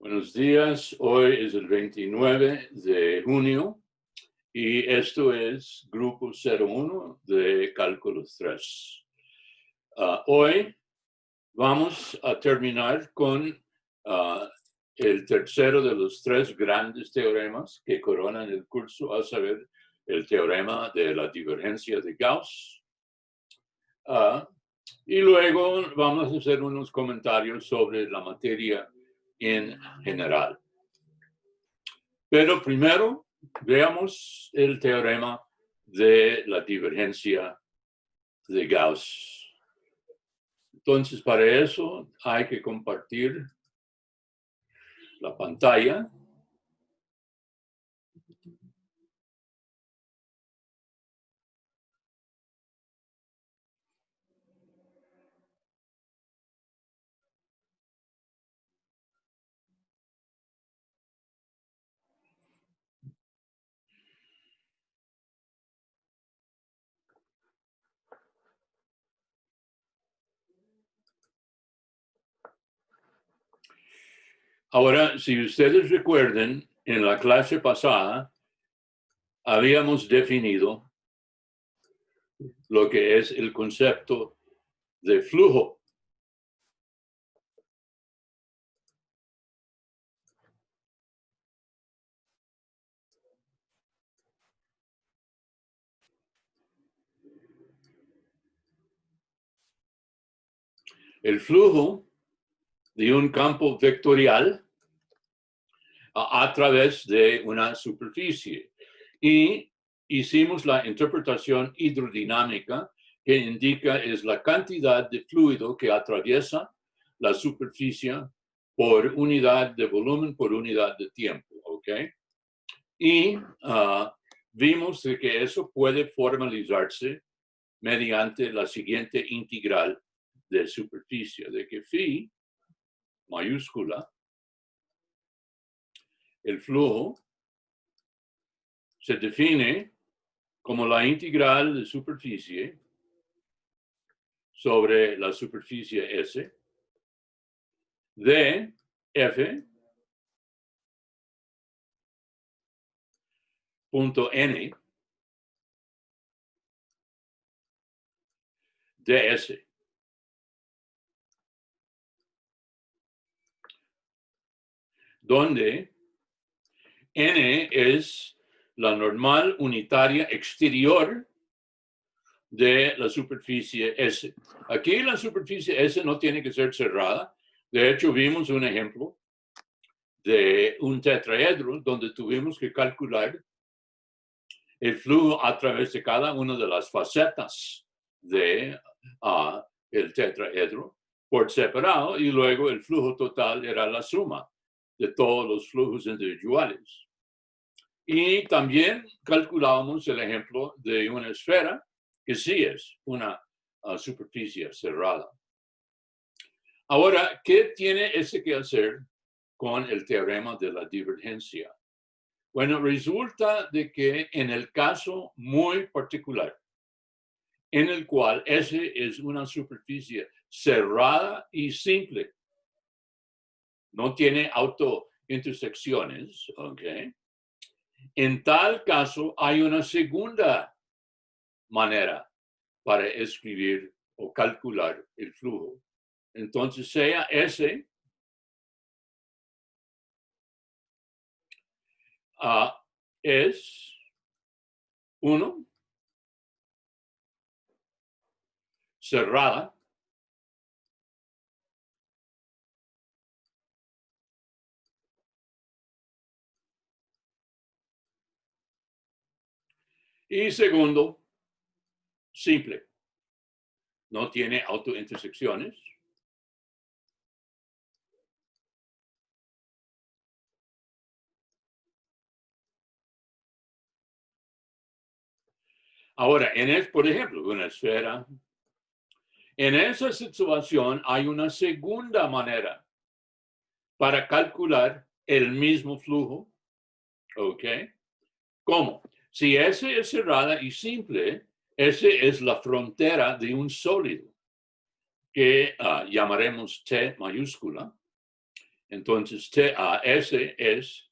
Buenos días, hoy es el 29 de junio y esto es Grupo 01 de Cálculo 3. Hoy vamos a terminar con el tercero de los tres grandes teoremas que coronan el curso, a saber, el teorema de la divergencia de Gauss. Y luego vamos a hacer unos comentarios sobre la materia en general. Pero primero veamos el teorema de la divergencia de Gauss. Entonces, para eso hay que compartir la pantalla. Ahora, si ustedes recuerden, en la clase pasada habíamos definido lo que es el concepto de flujo. El flujo de un campo vectorial a través de una superficie. Y hicimos la interpretación hidrodinámica que indica es la cantidad de fluido que atraviesa la superficie por unidad de volumen por unidad de tiempo, ¿ok? Y vimos que eso puede formalizarse mediante la siguiente integral de superficie, de que phi mayúscula, el flujo, se define como la integral de superficie sobre la superficie S de F punto N ds. Donde N es la normal unitaria exterior de la superficie S. Aquí la superficie S no tiene que ser cerrada. De hecho, vimos un ejemplo de un tetraedro donde tuvimos que calcular el flujo a través de cada una de las facetas de el tetraedro por separado, y luego el flujo total era la suma de todos los flujos individuales. Y también calculábamos el ejemplo de una esfera que sí es una superficie cerrada. Ahora, ¿qué tiene ese que hacer con el teorema de la divergencia? Bueno, resulta de que en el caso muy particular, en el cual S es una superficie cerrada y simple, no tiene autointersecciones, ¿ok? En tal caso, hay una segunda manera para escribir o calcular el flujo. Entonces, sea S es 1 cerrada y segundo simple. No tiene autointersecciones. Ahora, por ejemplo, una esfera. En esa situación hay una segunda manera para calcular el mismo flujo. ¿Ok? ¿Cómo? Si S es cerrada y simple, S es la frontera de un sólido que llamaremos T mayúscula. Entonces, S es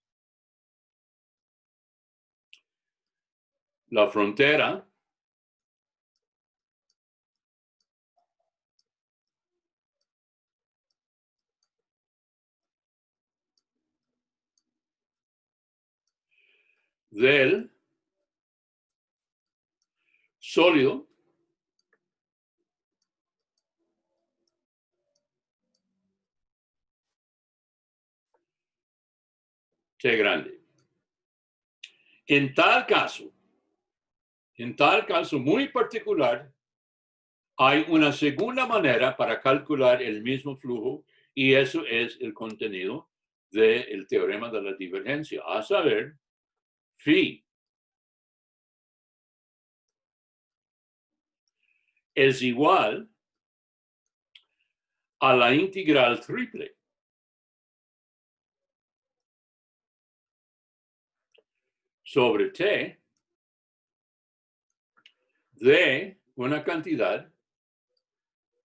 la frontera del sólido T grande. En tal caso muy particular, hay una segunda manera para calcular el mismo flujo y eso es el contenido del teorema de la divergencia, a saber, phi es igual a la integral triple sobre T de una cantidad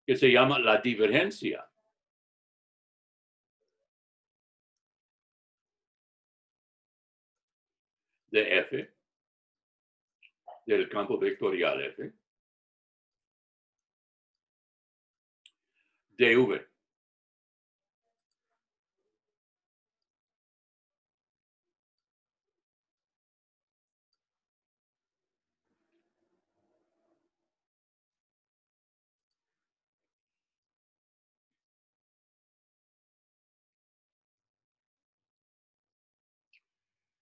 que se llama la divergencia de F, del campo vectorial F, dV.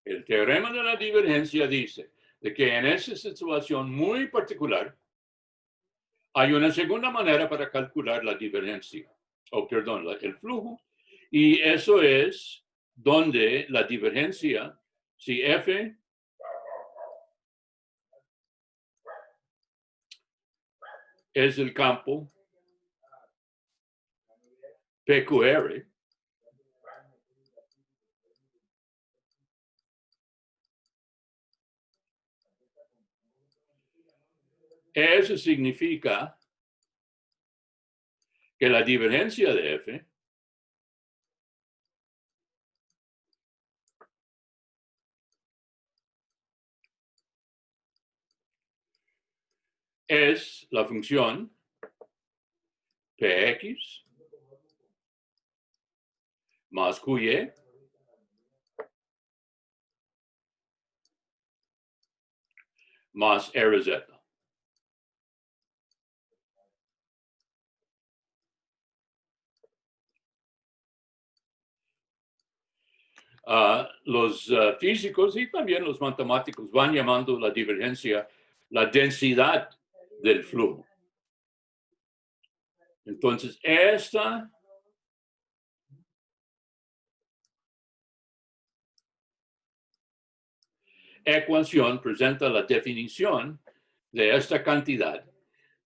El teorema de la divergencia dice de que en esa situación muy particular hay una segunda manera para calcular la divergencia, o perdón, el flujo, y eso es donde la divergencia, si F es el campo PQR, eso significa que la divergencia de F es la función Px más Qy más RZ. Los físicos y también los matemáticos van llamando la divergencia la densidad del flujo. Entonces, esta ecuación presenta la definición de esta cantidad,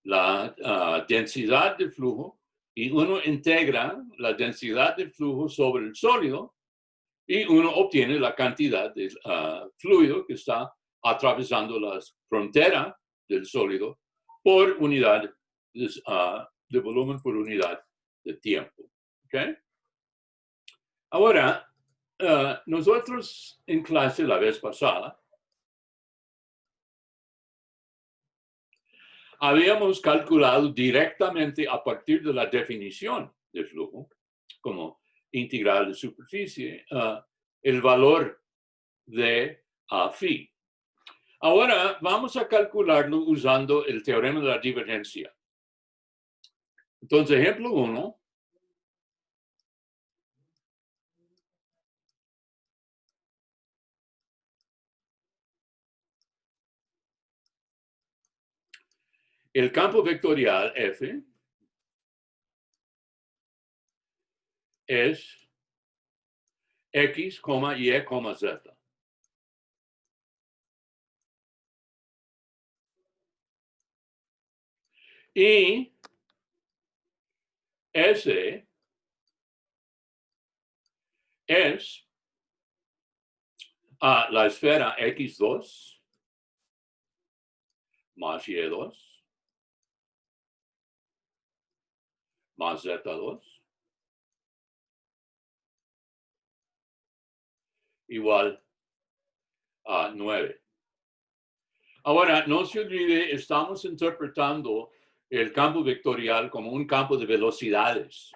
la densidad del flujo, y uno integra la densidad del flujo sobre el sólido y uno obtiene la cantidad de fluido que está atravesando la frontera del sólido por unidad de volumen por unidad de tiempo. ¿Okay? Ahora, nosotros en clase la vez pasada habíamos calculado directamente a partir de la definición de flujo, como integral de superficie, el valor de phi. Ahora vamos a calcularlo usando el teorema de la divergencia. Entonces, ejemplo 1. El campo vectorial F es X, Y, Z. Y S es la esfera X2 más Y2 más Z2 igual a 9. Ahora, no se olvide, estamos interpretando el campo vectorial como un campo de velocidades,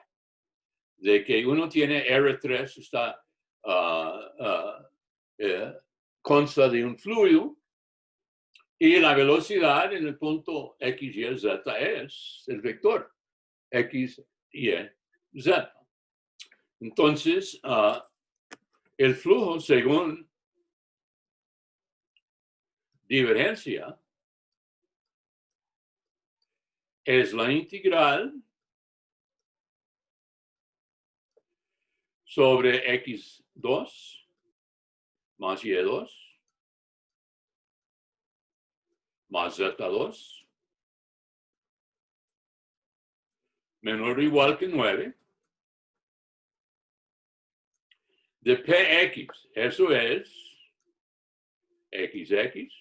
de que uno tiene R3, está, consta de un fluido, y la velocidad en el punto X, Y, Z es el vector X, Y, Z. Entonces, el flujo según divergencia es la integral sobre X2 más Y2 más Z2 menor o igual que 9 de Px. Eso es XX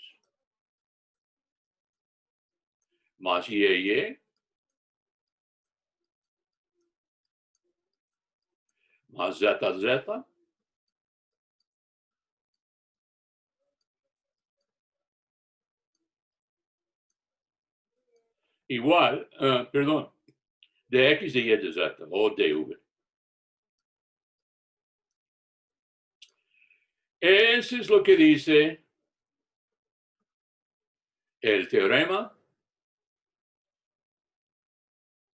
más YY más ZZ igual, perdón, de X de Y de Z o de V. Eso es lo que dice el teorema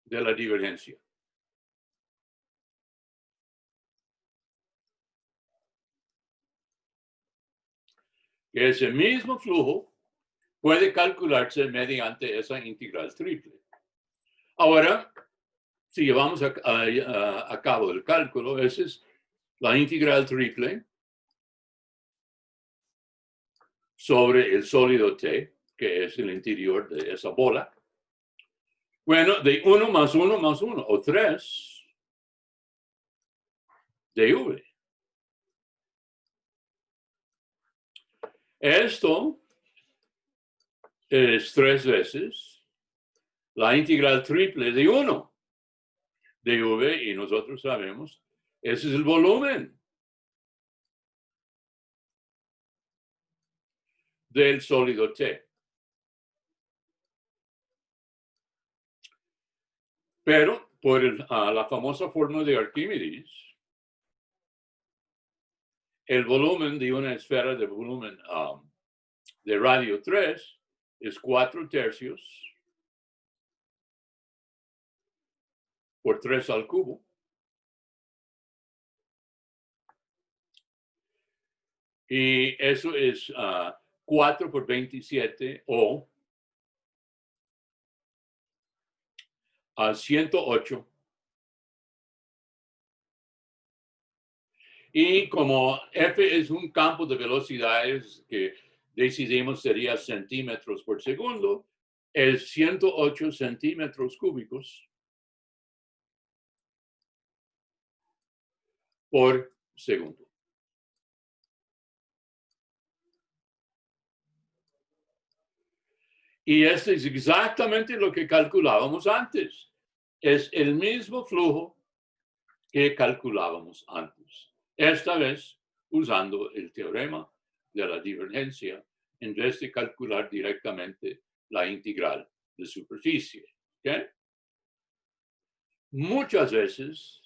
de la divergencia. Que ese mismo flujo puede calcularse mediante esa integral triple. Ahora, si llevamos a cabo el cálculo, esa es la integral triple sobre el sólido T, que es el interior de esa bola. Bueno, de 1 más 1 más 1, o 3 de V. Esto es 3 veces la integral triple de 1 de V, y nosotros sabemos, ese es el volumen del sólido T. Pero por la famosa fórmula de Arquímedes, el volumen de una esfera de volumen de radio 3 es 4/3 por 3 al cubo. Y eso es 4 por 27 o a 108. Y como F es un campo de velocidades que decidimos sería centímetros por segundo, es 108 centímetros cúbicos por segundo. Y esto es exactamente lo que calculábamos antes. Es el mismo flujo que calculábamos antes. Esta vez usando el teorema de la divergencia en vez de calcular directamente la integral de superficie. ¿Okay? Muchas veces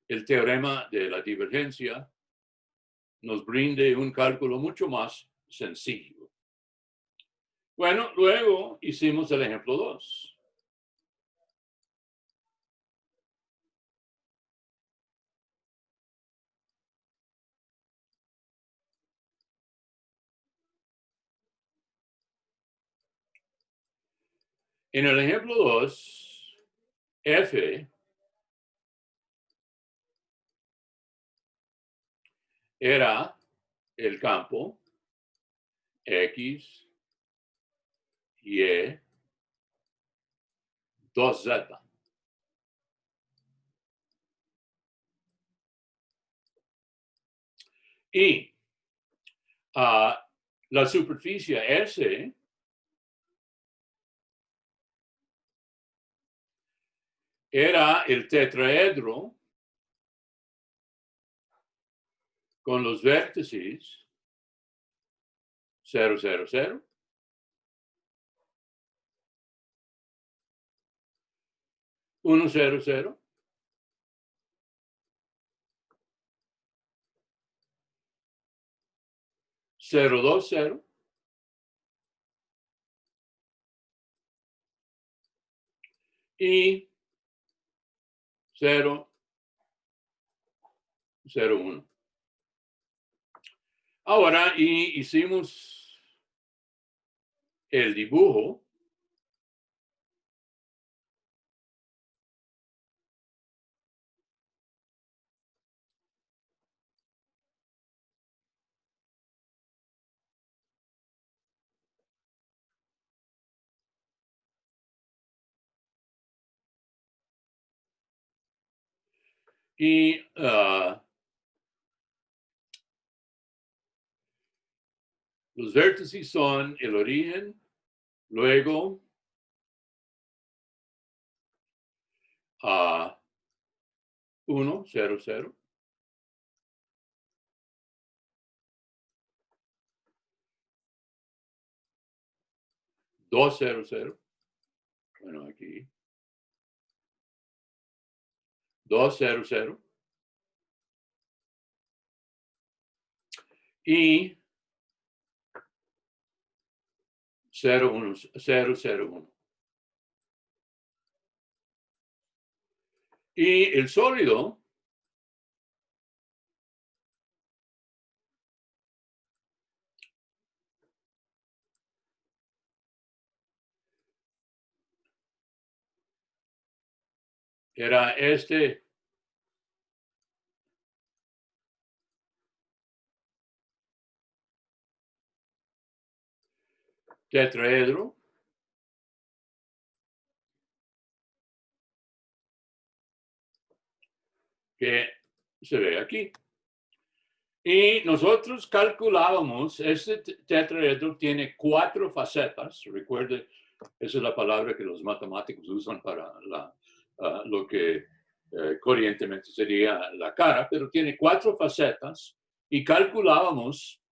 el teorema de la divergencia nos brinde un cálculo mucho más sencillo. Bueno, luego hicimos el ejemplo 2. En el ejemplo 2, F era el campo X, Y, 2Z. Y la superficie S era el tetraedro con los vértices 0, 0, 0. Uno, 0, 0. 0, 2, 0. Y 0, 0, 1. Ahora, hicimos el dibujo. Y los vértices son el origen, luego 1, 0, 0. 2, 0, 0. Bueno, aquí. 2, 0, 0. Y 0, 1, 0, 0, 1. Y el sólido era este tetraedro que se ve aquí. Y nosotros calculábamos, este tetraedro tiene 4 facetas. Recuerde, esa es la palabra que los matemáticos usan para lo que corrientemente sería la cara, pero tiene 4 facetas y calculábamos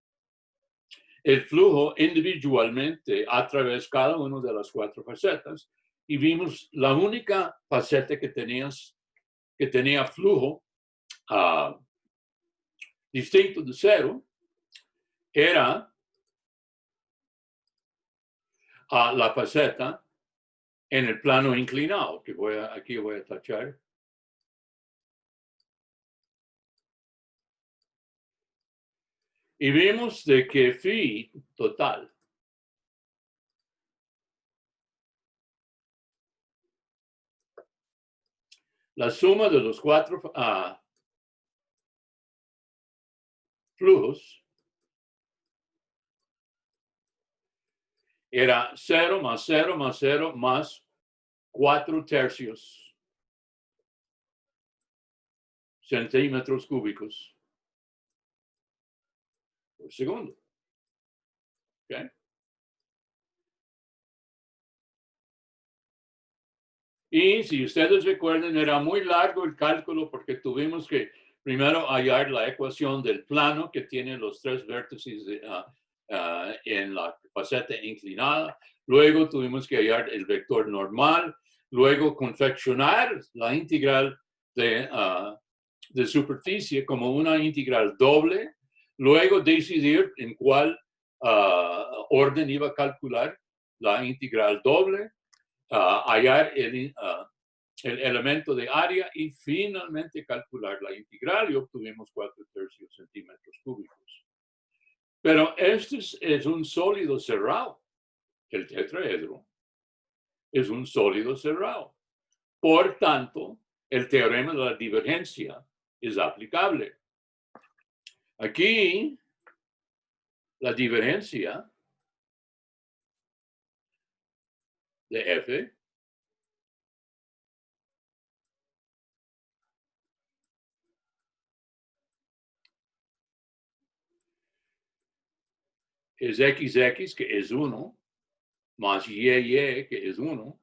el flujo individualmente a través de cada una de las 4 facetas y vimos la única faceta que tenía flujo distinto de 0 era la faceta en el plano inclinado, que aquí voy a tachar. Y vimos de que phi total la suma de los 4 flujos era 0 más 0 más 0 más 4 tercios centímetros cúbicos por segundo. ¿Okay? Y si ustedes recuerdan, era muy largo el cálculo porque tuvimos que primero hallar la ecuación del plano que tiene los 3 vértices en la faceta inclinada. Luego tuvimos que hallar el vector normal. Luego confeccionar la integral de superficie como una integral doble. Luego decidir en cuál orden iba a calcular la integral doble. Hallar el elemento de área y finalmente calcular la integral y obtuvimos 4 tercios centímetros cúbicos. Pero este es un sólido cerrado. El tetraedro es un sólido cerrado. Por tanto, el teorema de la divergencia es aplicable. Aquí, la divergencia de F es XX, que es 1, más YY, que es 1,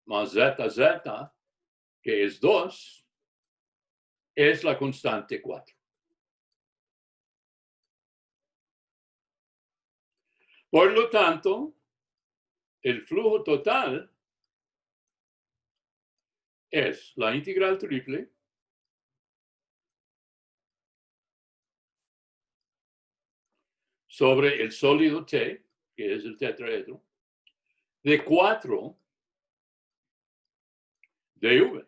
más ZZ, que es 2, es la constante 4. Por lo tanto, el flujo total es la integral triple sobre el sólido T, que es el tetraedro, de 4 dV.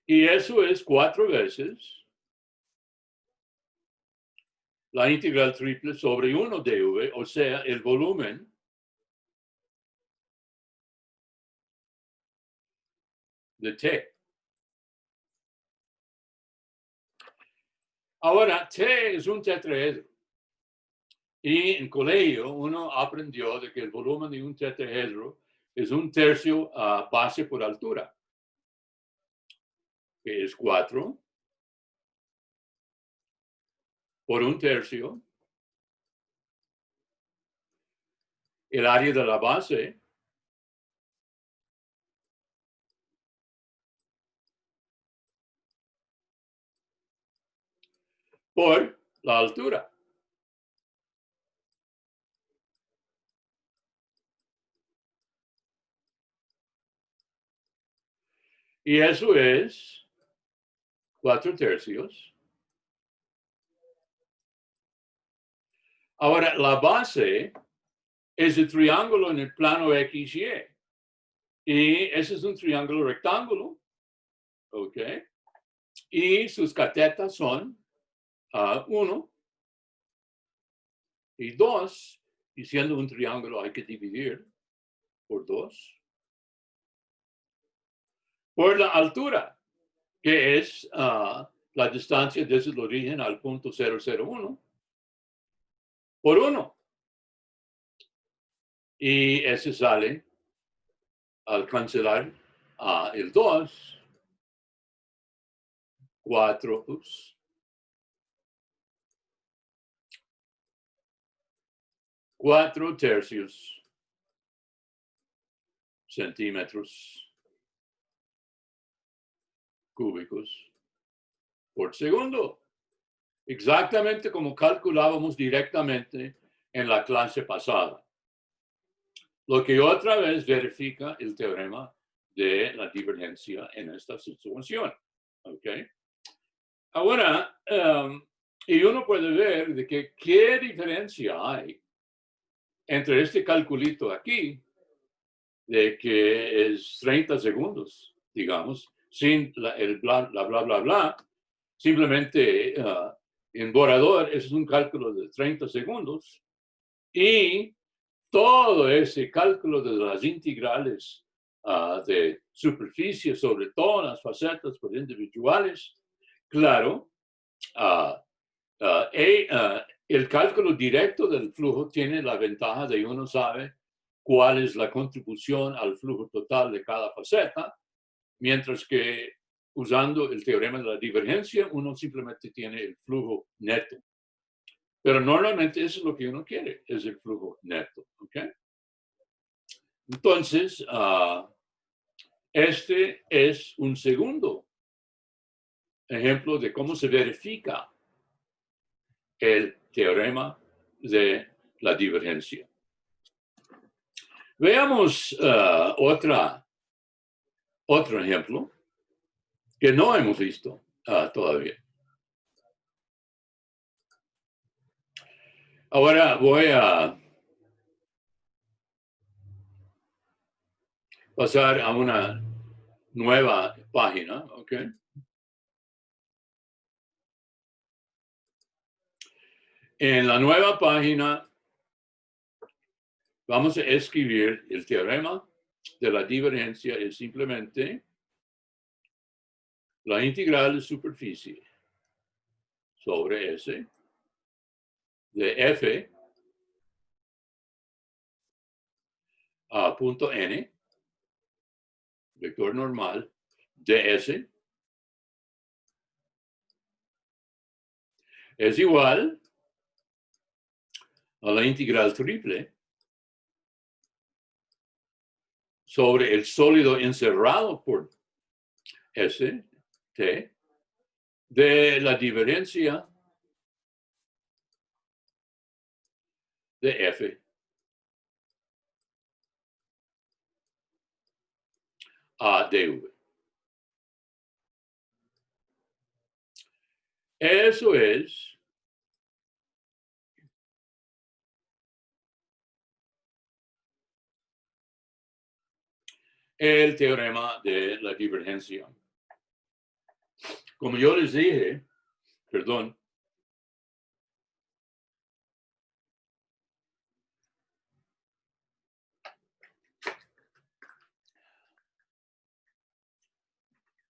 Y eso es 4 veces la integral triple sobre 1 dV, o sea, el volumen de T. Ahora, T es un tetraedro. Y en colegio uno aprendió de que el volumen de un tetraedro es 1/3 base por altura, que es 4 por 1/3 el área de la base por la altura. Y eso es 4/3. Ahora, la base es el triángulo en el plano XY. Y ese es un triángulo rectángulo. ¿Ok? Y sus catetas son 1 y 2. Y siendo un triángulo hay que dividir por 2. Por la altura, que es la distancia desde el origen al punto 001, por 1. Y ese sale al cancelar el 2, 4, 4/3 centímetros cúbicos por segundo. Exactamente como calculábamos directamente en la clase pasada. Lo que otra vez verifica el teorema de la divergencia en esta situación. ¿Ok? Ahora, y uno puede ver de que qué diferencia hay entre este calculito aquí, de que es 30 segundos, digamos, sin el bla, bla, bla, bla, bla. Simplemente en borrador es un cálculo de 30 segundos y todo ese cálculo de las integrales de superficie sobre todas las facetas por individuales, claro, el cálculo directo del flujo tiene la ventaja de uno sabe cuál es la contribución al flujo total de cada faceta, mientras que usando el teorema de la divergencia, uno simplemente tiene el flujo neto. Pero normalmente eso es lo que uno quiere, es el flujo neto. ¿Okay? Entonces, este es un segundo ejemplo de cómo se verifica el teorema de la divergencia. Veamos otro ejemplo que no hemos visto todavía. Ahora voy a pasar a una nueva página, ¿ok? En la nueva página vamos a escribir el teorema de la divergencia, es simplemente la integral de superficie sobre S de F a punto N, vector normal, de S, es igual a la integral triple sobre el sólido encerrado por S, T, de la divergencia de F a dv. Eso es el teorema de la divergencia. Como yo les dije, perdón,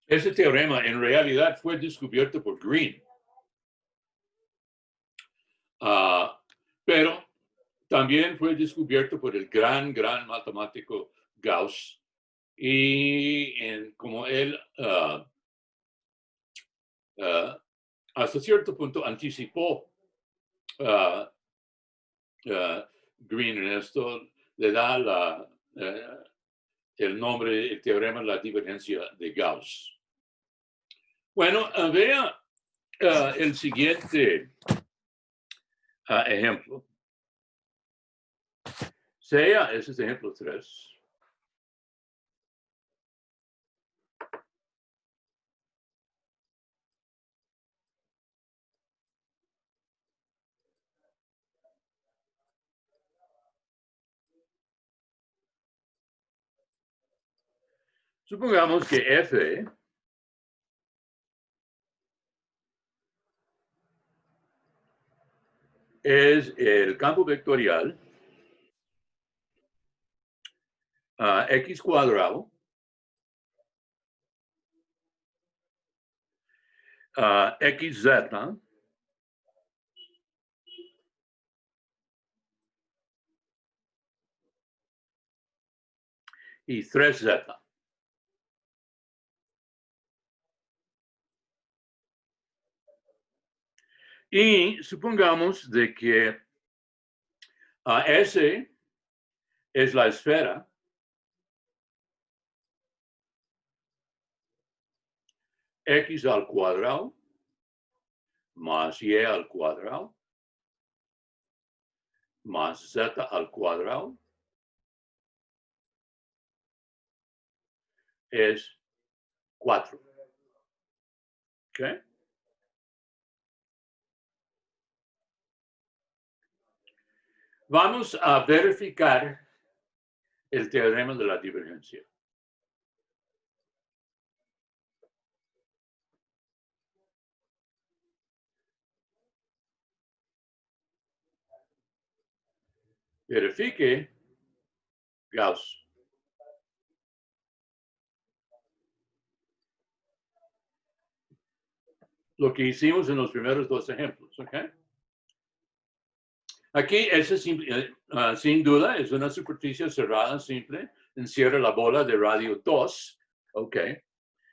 ese teorema en realidad fue descubierto por Green. Pero también fue descubierto por el gran matemático Gauss. Y como él hasta cierto punto anticipó Green en esto, le da el nombre, el teorema de la divergencia de Gauss. Bueno, vea el siguiente ejemplo. Sea, ese es ejemplo 3. Supongamos que F es el campo vectorial x cuadrado xz y 3z. Y supongamos de que S es la esfera x al cuadrado más y al cuadrado más z al cuadrado es 4. ¿Okay? Vamos a verificar el teorema de la divergencia. Verifique Gauss. Lo que hicimos en los primeros dos ejemplos. ¿Okay? Aquí, ese sin duda, es una superficie cerrada simple. Encierra la bola de radio 2. Ok.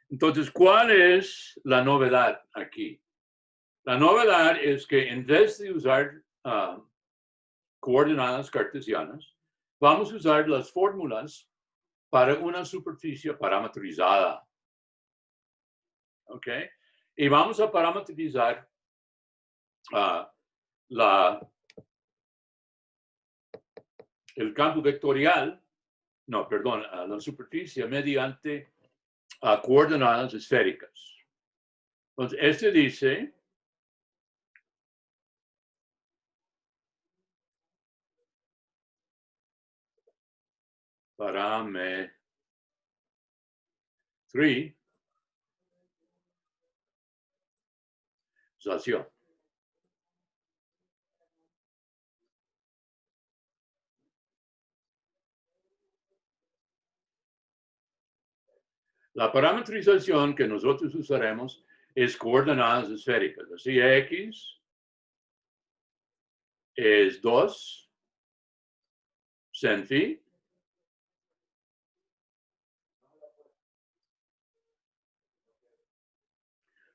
Entonces, ¿cuál es la novedad aquí? La novedad es que en vez de usar coordenadas cartesianas, vamos a usar las fórmulas para una superficie parametrizada. ¿Ok? Y vamos a parametrizar el campo vectorial, no, perdón, la superficie mediante coordenadas esféricas. Entonces, este dice parametrización. La parametrización que nosotros usaremos es coordenadas esféricas. Así, x es 2 sin phi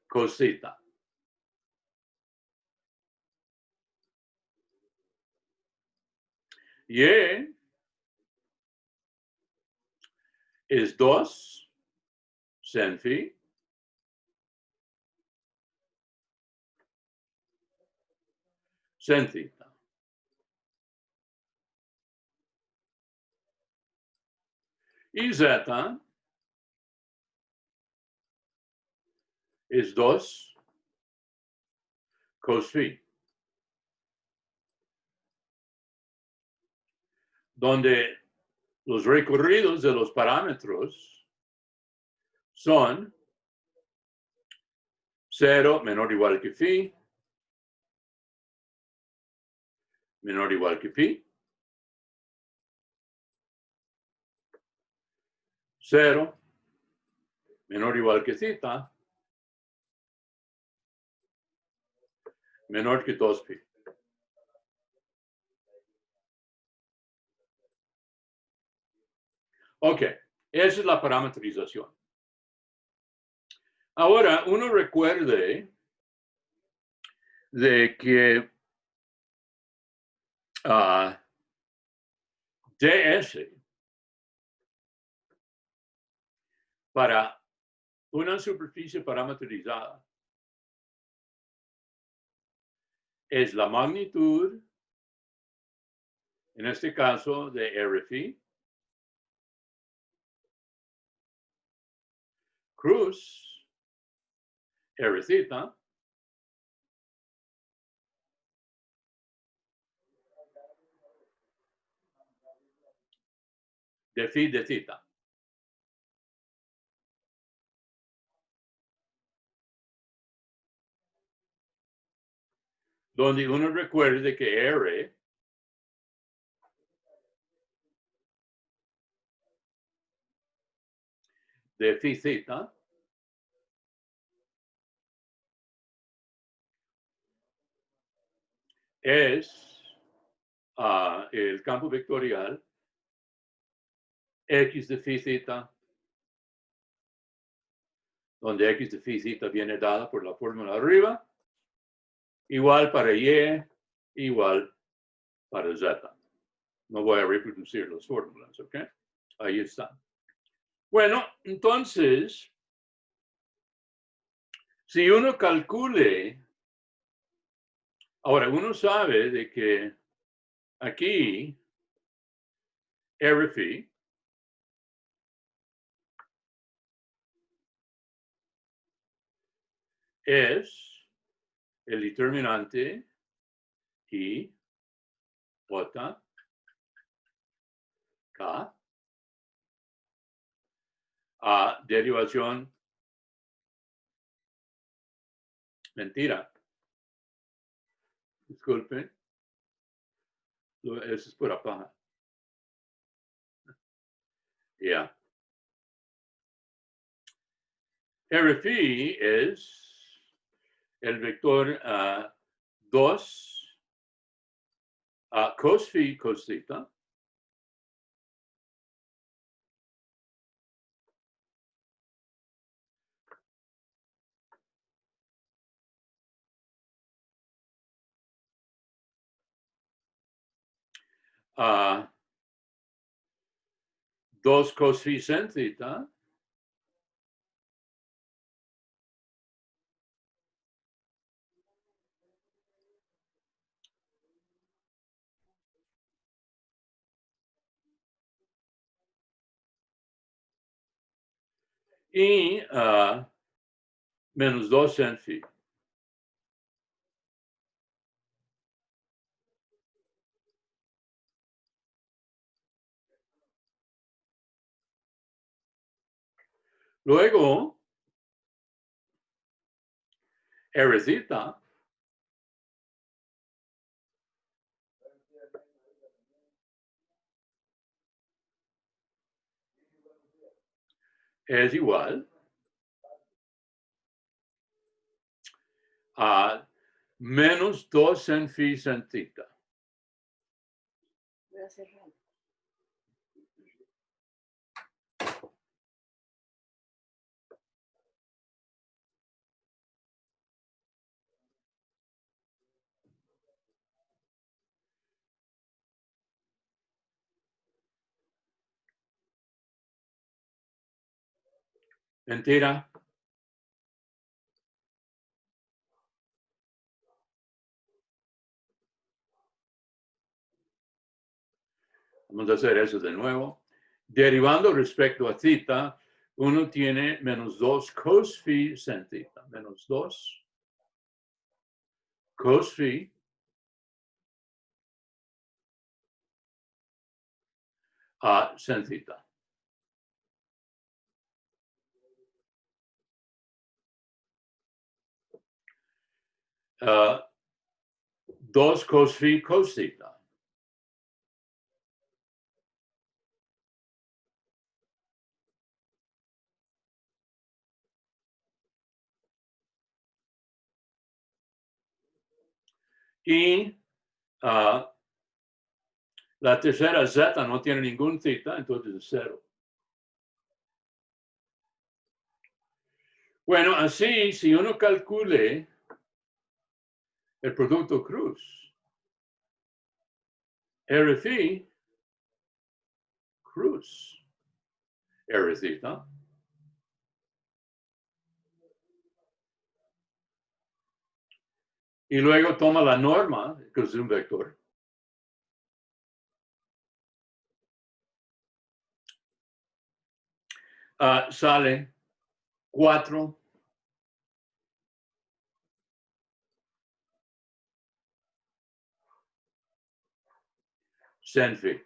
cosita. Y es 2 sin phi sin theta. Y Z es 2 cos phi, donde los recorridos de los parámetros son 0 menor o igual que phi, menor o igual que pi, 0 menor o igual que θ, menor que 2pi. Ok, esa es la parametrización. Ahora, uno recuerde de que ds para una superficie parametrizada es la magnitud, en este caso, de Rφ, cruz Rθ, de phi de θ. Donde uno recuerde que R de phi θ es el campo vectorial x de phi θ, donde x de phi θ viene dada por la fórmula arriba, igual para y, igual para z. No voy a reproducir las fórmulas, ¿ok? Ahí está. Bueno, entonces, si uno calcule, ahora uno sabe de que aquí Rφ es el determinante I J K a derivación, mentira, disculpen, eso es pura paja. Ya. Rφ es el vector 2 cos phi cos θ a 2 cos phi sin θ y menos 2 sin phi. Luego, Rθ es igual a menos 2 sin phi sin θ. Voy a cerrar. Mentira. Vamos a hacer eso de nuevo. derivando respecto a theta, uno tiene menos 2 cos phi sin theta, menos 2 cos phi sin theta. Uh, 2 cos phi cos theta. Y la tercera z no tiene ningún theta, entonces es 0. Bueno, así, si uno calcule el producto cruz, R phi cruz, R theta, y luego toma la norma, que es un vector, sale 4 sin phi.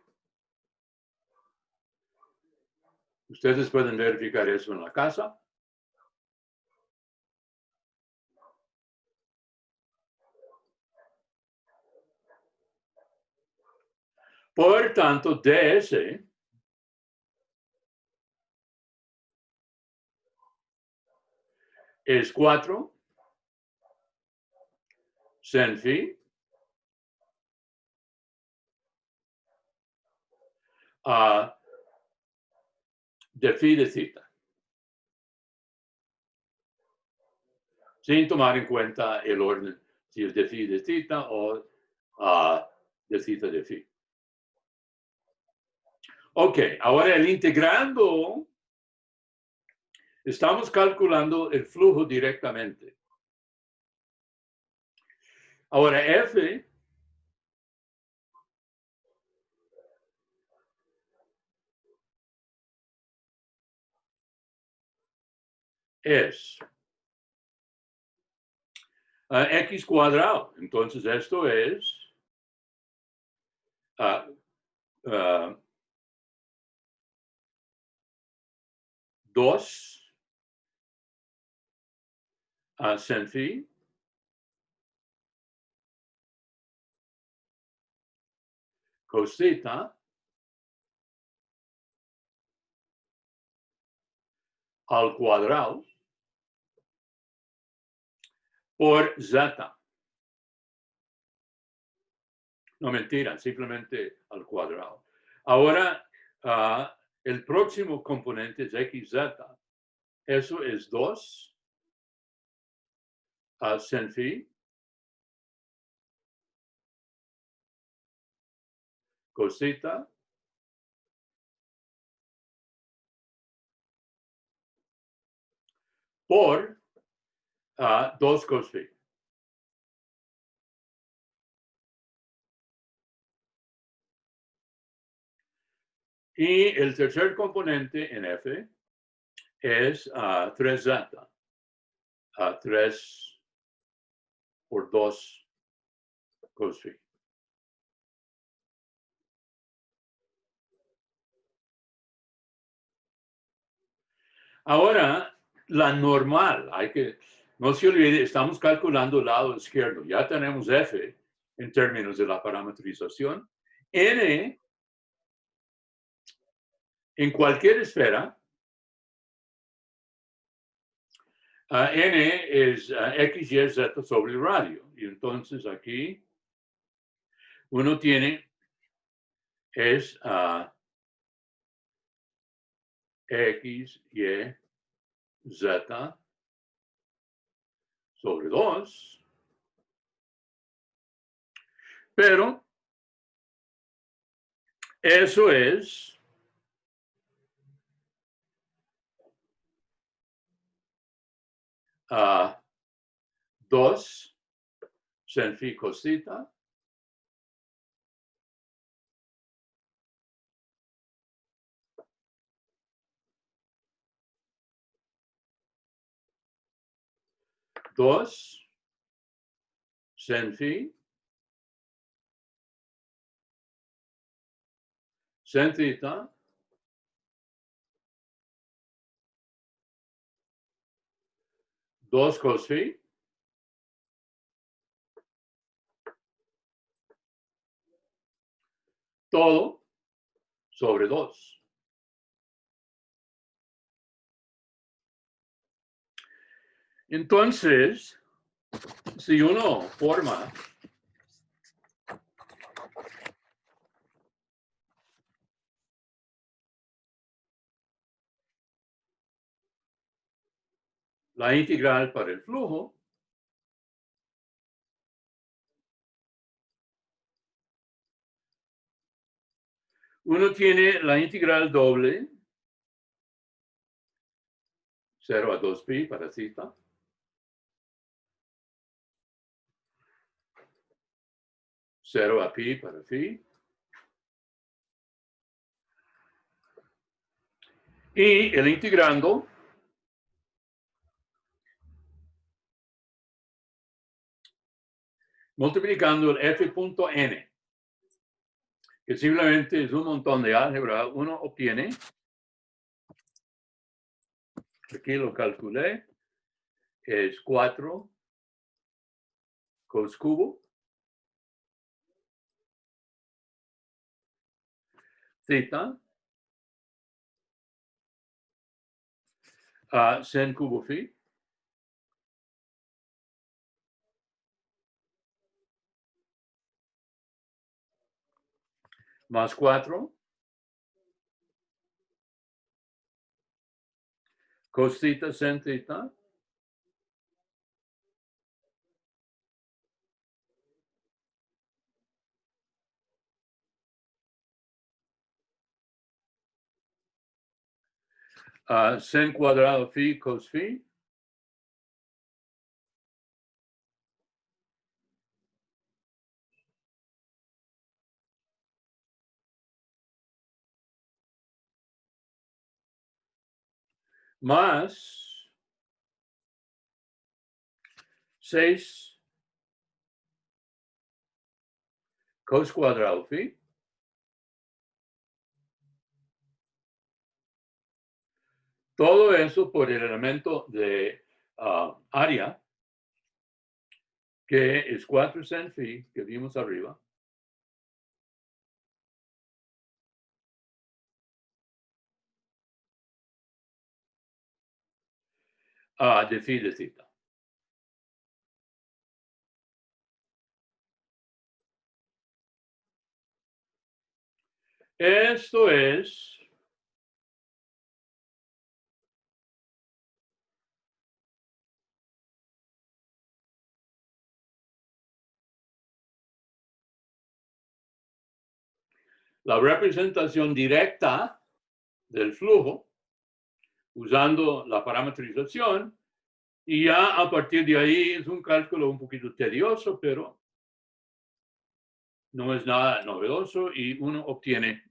Ustedes pueden verificar eso en la casa. Por tanto, ds es 4 sin phi de phi de theta, sin tomar en cuenta el orden, si es de phi de theta o de theta de phi. Ok, ahora el integrando, estamos calculando el flujo directamente. Ahora f es x cuadrado. Entonces esto es 2 sin phi cos theta al cuadrado por z. No, mentira, simplemente al cuadrado. Ahora, el próximo componente es xz. Eso es 2 sin phi cos theta por 2 cos phi. Y el tercer componente en f es 3z. 3 por 2 cos phi. Ahora, la normal, no se olvide, estamos calculando el lado izquierdo. Ya tenemos f en términos de la parametrización. N en cualquier esfera, N es x, y, z sobre el radio. Y entonces aquí uno tiene, es x, y, z sobre 2. Pero eso es 2 sin phi cos theta 2 sen phi sen theta dos cos phi todo sobre 2. Entonces, si uno forma la integral para el flujo, uno tiene la integral doble 0 a 2 pi para theta, cero a pi para phi, y el integrando multiplicando el f.n, que simplemente es un montón de álgebra, uno obtiene, aquí lo calculé, es 4 cos cubo theta a sen cubo phi más 4 cos theta sen theta a sen cuadrado phi cos phi más 6 cos cuadrado phi. Todo eso por el elemento de área, que es 4 sen phi, que vimos arriba, de phi de theta. Esto es la representación directa del flujo usando la parametrización, y ya a partir de ahí es un cálculo un poquito tedioso, pero no es nada novedoso y uno obtiene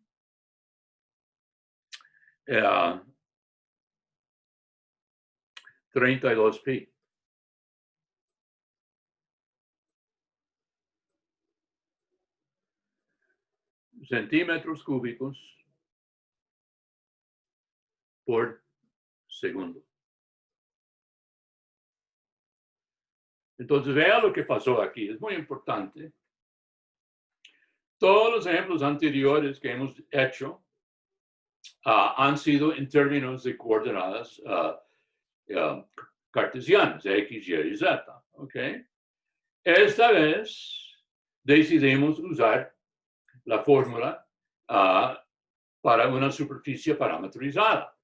32 pi. Centímetros cúbicos por segundo. Entonces, vea lo que pasó aquí. Es muy importante. Todos los ejemplos anteriores que hemos hecho han sido en términos de coordenadas cartesianas, X, Y y Z. ¿Okay? Esta vez decidimos usar la fórmula para una superficie parametrizada.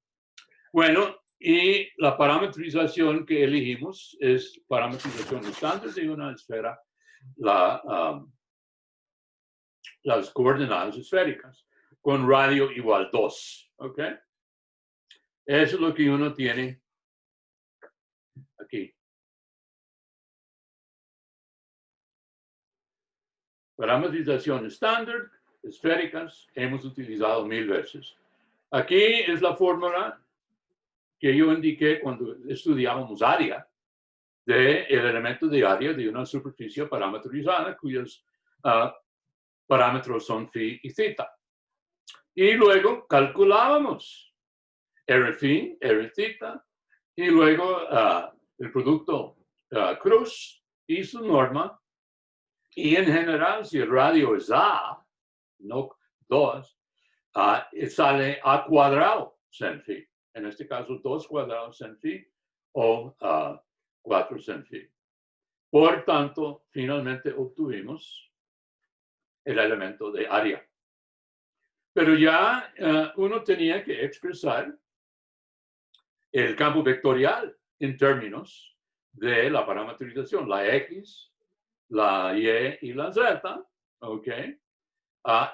Bueno, y la parametrización que elegimos es parametrización estándar de una esfera, las coordenadas esféricas, con radio igual 2. ¿Ok? Eso es lo que uno tiene aquí. Parametrización estándar, esféricas, hemos utilizado 1000 veces. Aquí es la fórmula que yo indiqué cuando estudiábamos área. del elemento de área de una superficie parametrizada cuyos parámetros son phi y theta. Y luego calculábamos R phi, R theta, y luego el producto cruz y su norma. Y en general, si el radio es A, no 2, sale A cuadrado sin phi. En este caso, 2 cuadrados sin phi o 4 sin phi. Por tanto, finalmente obtuvimos el elemento de área. Pero ya uno tenía que expresar el campo vectorial en términos de la parametrización, la X, la Y y la Z, ¿ok?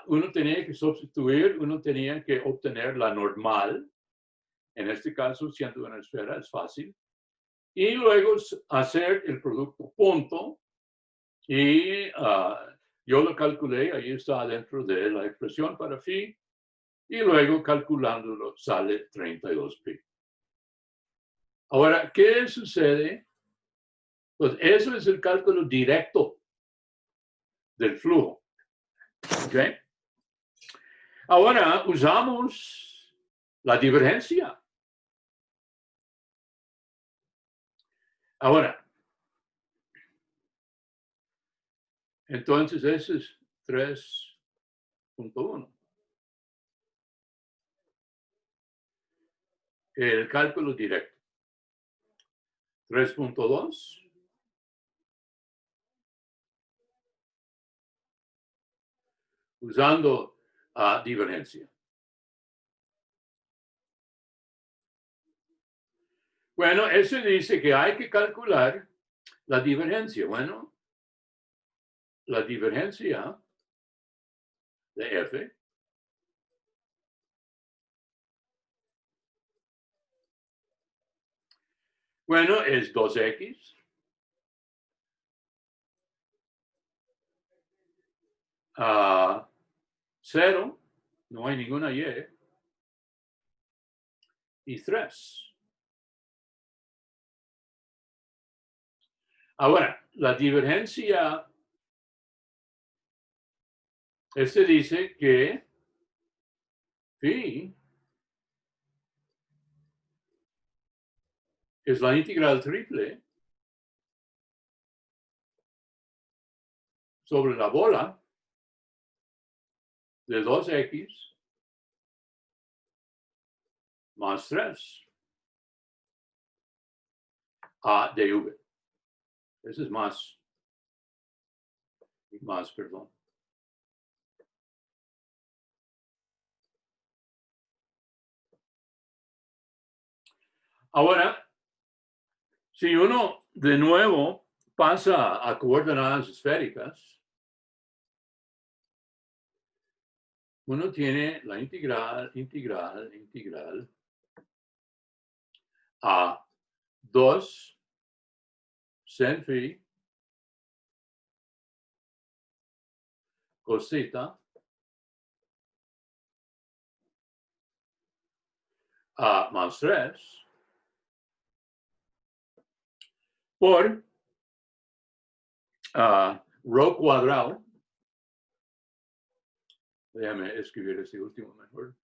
Uno tenía que sustituir, uno tenía que obtener la normal, en este caso, siendo una esfera, es fácil, y luego hacer el producto punto, y yo lo calculé, ahí está dentro de la expresión para phi, y luego calculándolo sale 32pi. Ahora, ¿qué sucede? Pues eso es el cálculo directo del flujo. ¿Ok? Ahora usamos la divergencia. Ahora, entonces ese es 3.1. El cálculo directo. 3.2. Usando divergencia. Bueno, eso dice que hay que calcular la divergencia. Bueno, la divergencia de F bueno, es 2x 0, no hay ninguna y 3. Ahora, la divergencia, dice que phi es la integral triple sobre la bola de 2x más 3 a dv. Ese es más, perdón. Ahora, si uno de nuevo pasa a coordenadas esféricas, uno tiene la integral a 2 sin phi cos theta más 3 por rho cuadrado. Déjame escribir este último mejor.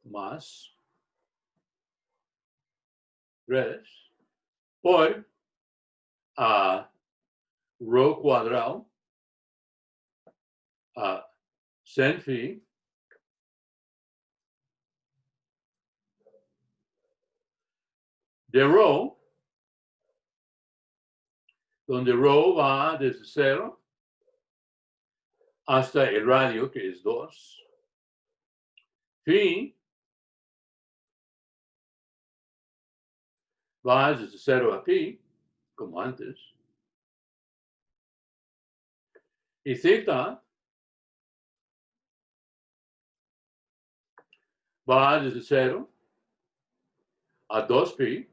Más 3 por rho cuadrado sin phi de rho, donde rho va desde 0 hasta el radio, que es 2. Phi va desde 0 a pi, como antes. Y theta va desde 0 a 2pi.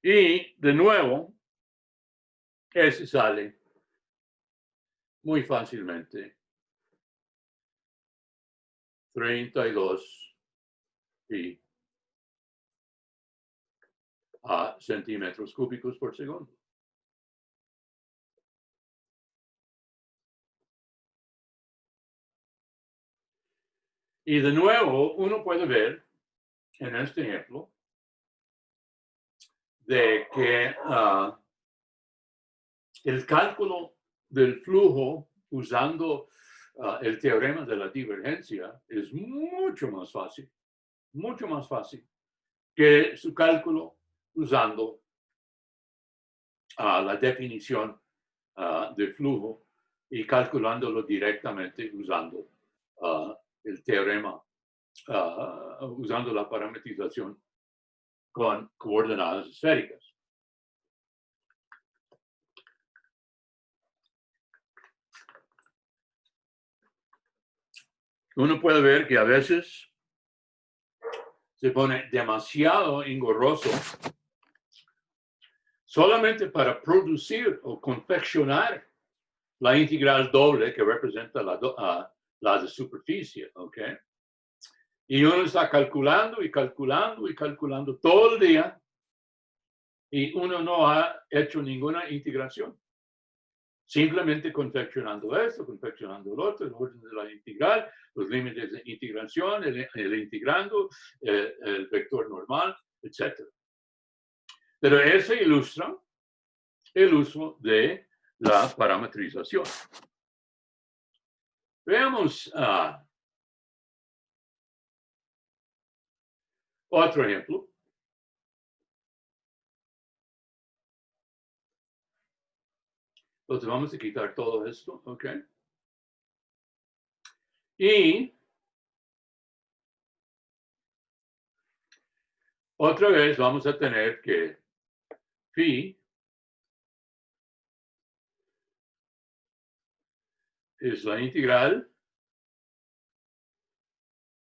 Y de nuevo, ese sale muy fácilmente 32 pi a centímetros cúbicos por segundo. Y de nuevo, uno puede ver en este ejemplo de que el cálculo del flujo usando el teorema de la divergencia es mucho más fácil que su cálculo usando la definición de flujo y calculándolo directamente usando el teorema, usando la parametrización con coordenadas esféricas. Uno puede ver que a veces se pone demasiado engorroso solamente para producir o confeccionar la integral doble que representa la de superficie, ¿ok? Y uno está calculando y calculando y calculando todo el día y uno no ha hecho ninguna integración. Simplemente confeccionando esto, confeccionando lo otro, el orden de la integral, los límites de integración, el integrando, el vector normal, etc. Pero eso ilustra el uso de la parametrización. Veamos otro ejemplo. Entonces vamos a quitar todo esto, ¿ok? Y otra vez vamos a tener que phi es la integral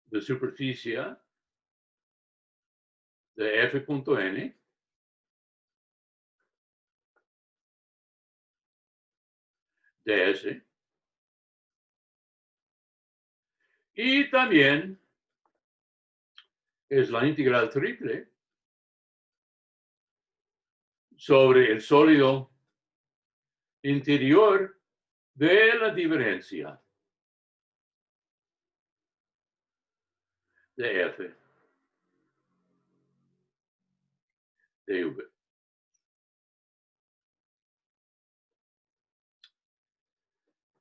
de superficie de f.n de S. Y también es la integral triple sobre el sólido interior de la divergencia de F de V.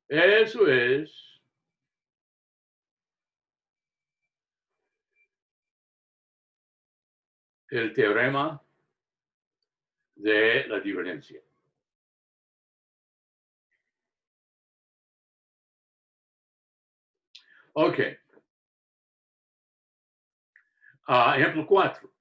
Eso es el teorema de la divergencia. Ok. Ejemplo 4.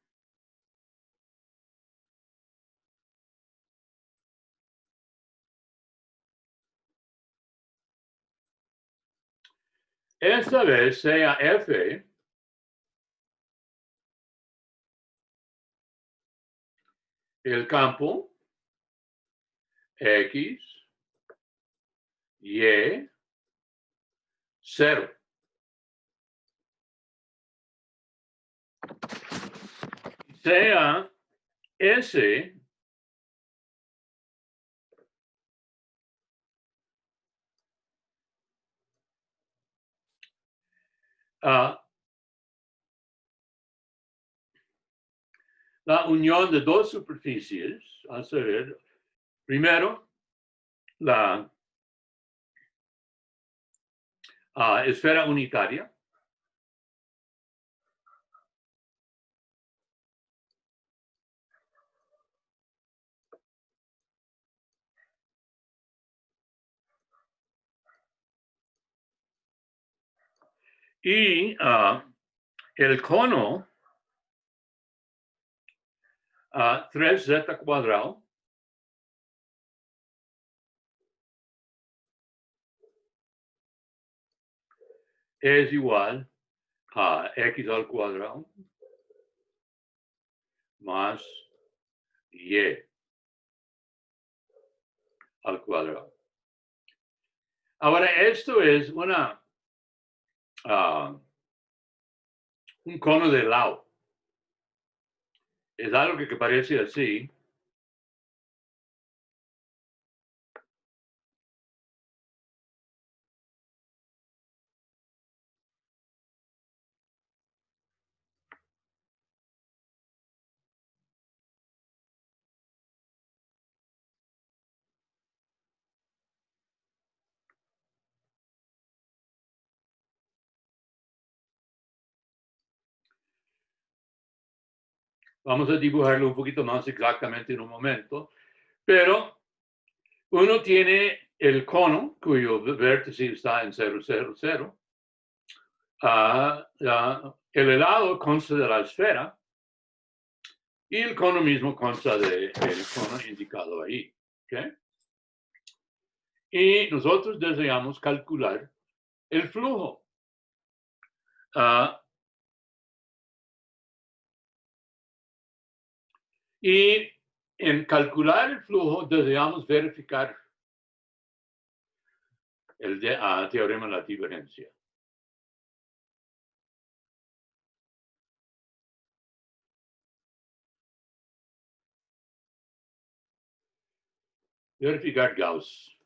Esta vez sea F el campo X, Y, 0. Sea S la unión de dos superficies, a saber, primero, la esfera unitaria, y el cono 3z cuadrado es igual a x al cuadrado más y al cuadrado. Ahora, esto es una un cono de helado. Es algo que parece así. Vamos a dibujarlo un poquito más exactamente en un momento. Pero uno tiene el cono, cuyo vértice está en 0, 0, 0. El helado consta de la esfera y el cono mismo consta del cono indicado ahí. ¿Okay? Y nosotros deseamos calcular el flujo. Y en calcular el flujo deseamos verificar el teorema de la diferencia. Verificar Gauss.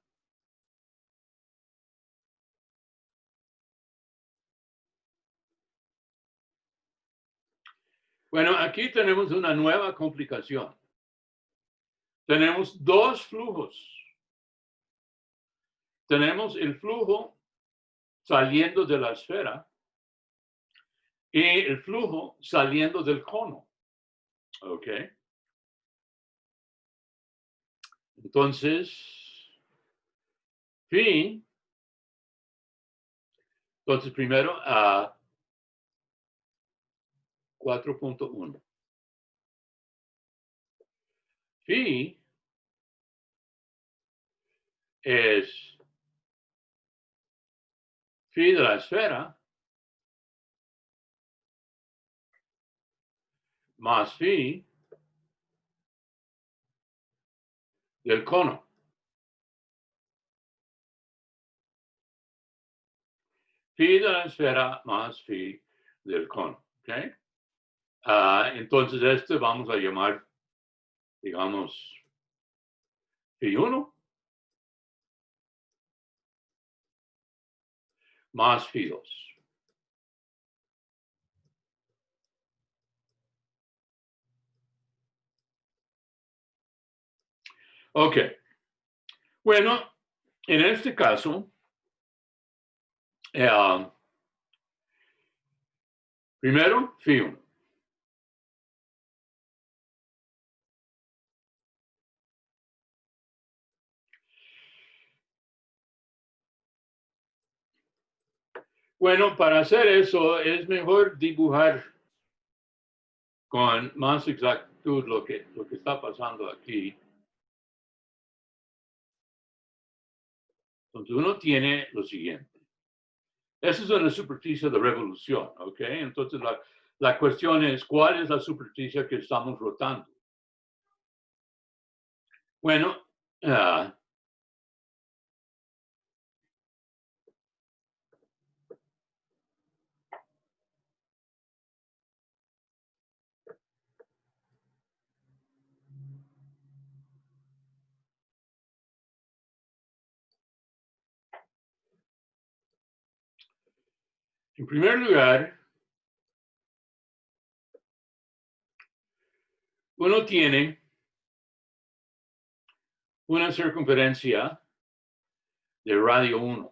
Bueno, aquí tenemos una nueva complicación. Tenemos dos flujos. Tenemos el flujo saliendo de la esfera y el flujo saliendo del cono. ¿Ok? Entonces, phi, entonces primero a 4.1. Phi es phi de la esfera más phi del cono. Phi de la esfera más phi del cono. ¿Okay? Entonces, este vamos a llamar, digamos, phi 1 más phi 2. Ok. Bueno, en este caso, primero, phi 1. Bueno, para hacer eso es mejor dibujar con más exactitud lo que está pasando aquí. Entonces uno tiene lo siguiente. Esa es una superficie de revolución, ¿ok? Entonces la cuestión es, ¿cuál es la superficie que estamos rotando? Bueno, en primer lugar, uno tiene una circunferencia de radio 1.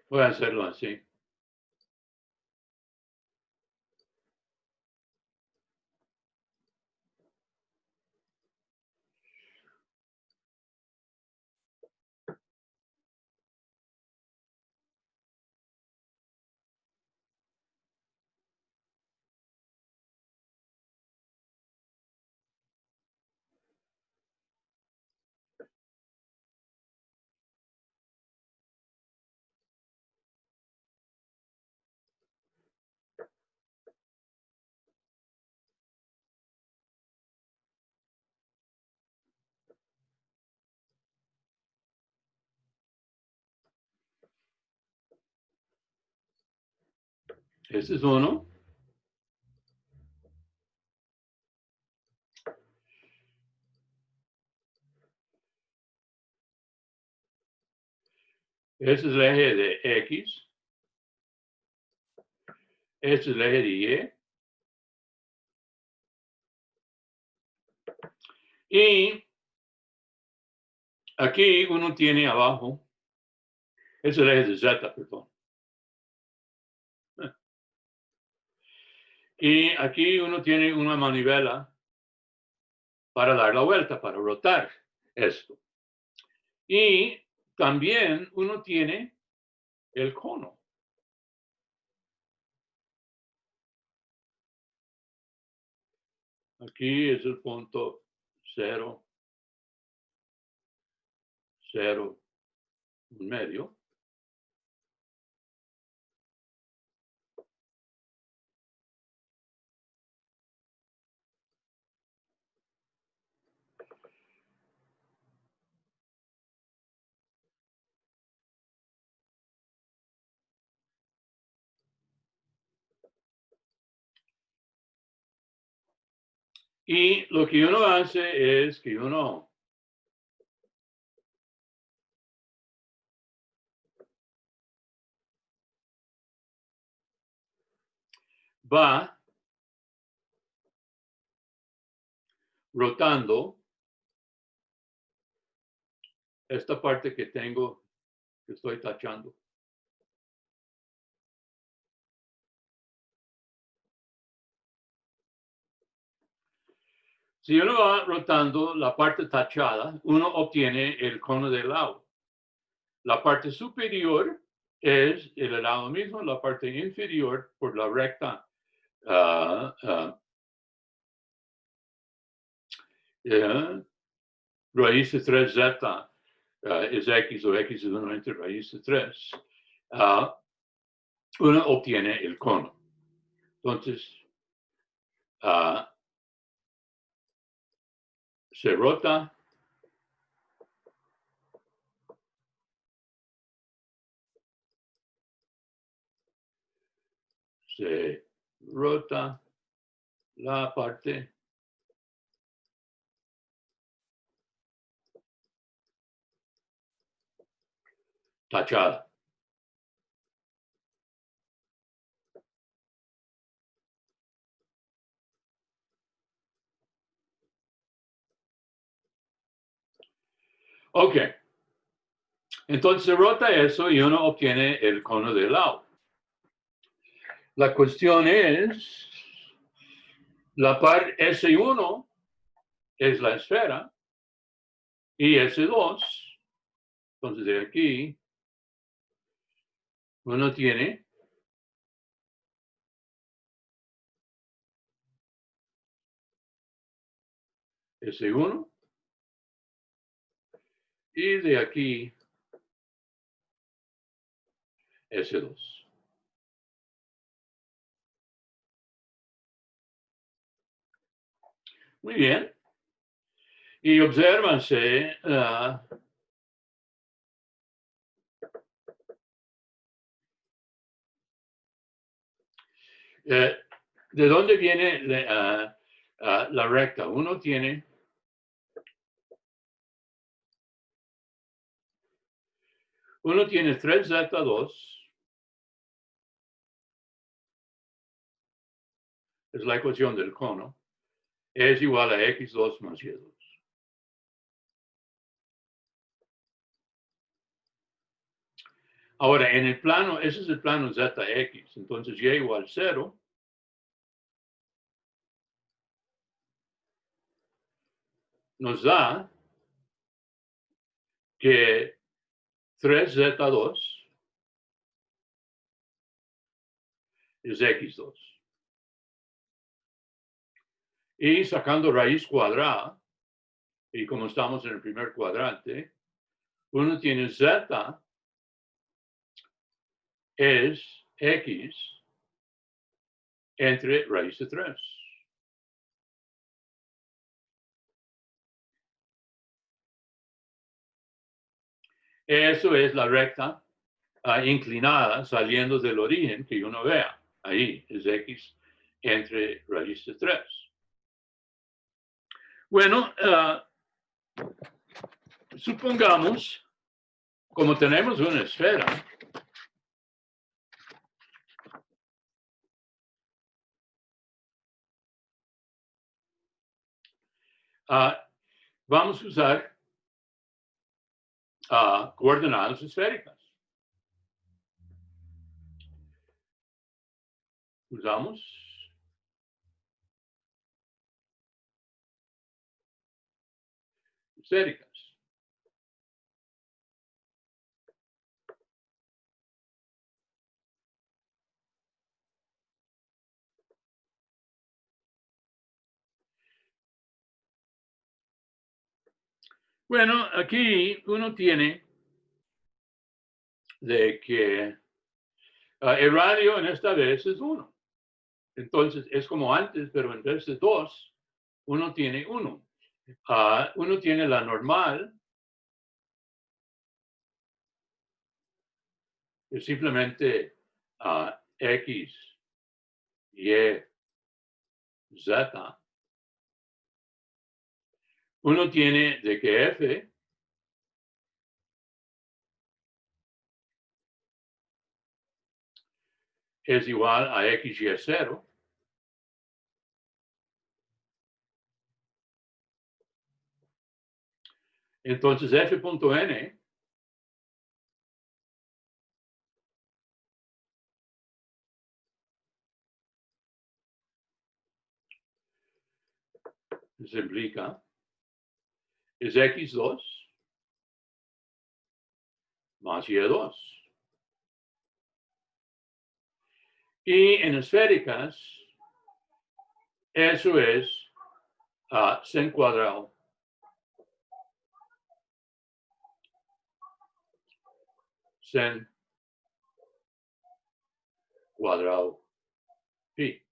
Voy a hacerlo así. Este es uno. Este es el eje de X. Este es el eje de Y. Y aquí uno tiene abajo, es el eje de Z, perdón. Y aquí uno tiene una manivela para dar la vuelta, para rotar esto. Y también uno tiene el cono. Aquí es el punto 0, 0, un medio. Y lo que uno hace es que uno va rotando esta parte que tengo, que estoy tachando. Si uno va rotando la parte tachada, uno obtiene el cono de helado. La parte superior es el helado mismo, la parte inferior por la recta raíz de 3z es x o x es 1 entre raíz de 3. Uno obtiene el cono. Entonces, se rota. Se rota la parte tachada. Ok. Entonces se rota eso y uno obtiene el cono de helado. La cuestión es, la par S1 es la esfera y S2, entonces de aquí, uno tiene S1 y de aquí S2. Muy bien. Y obsérvanse de dónde viene la recta. Uno tiene Uno tiene 3z2, es la ecuación del cono, es igual a x2 más y2. Ahora, en el plano, ese es el plano ZX. Entonces, y igual 0. Nos da que 3Z2 es X2. Y sacando raíz cuadrada, y como estamos en el primer cuadrante, uno tiene Z es X entre raíz de 3. Eso es la recta inclinada saliendo del origen que uno vea. Ahí es X entre raíz de 3. Bueno, supongamos, como tenemos una esfera, vamos a usar coordenadas esféricas. Usamos esféricas. Bueno, aquí uno tiene de que el radio en esta vez es 1. Entonces es como antes, pero en vez de 2, uno tiene 1. Uno tiene la normal, es simplemente X, Y, Z. Uno tiene de que F es igual a X, Y, 0. Entonces F.N se implica es X2 más Y2. Y en esféricas, eso es sen cuadrado sen cuadrado pi.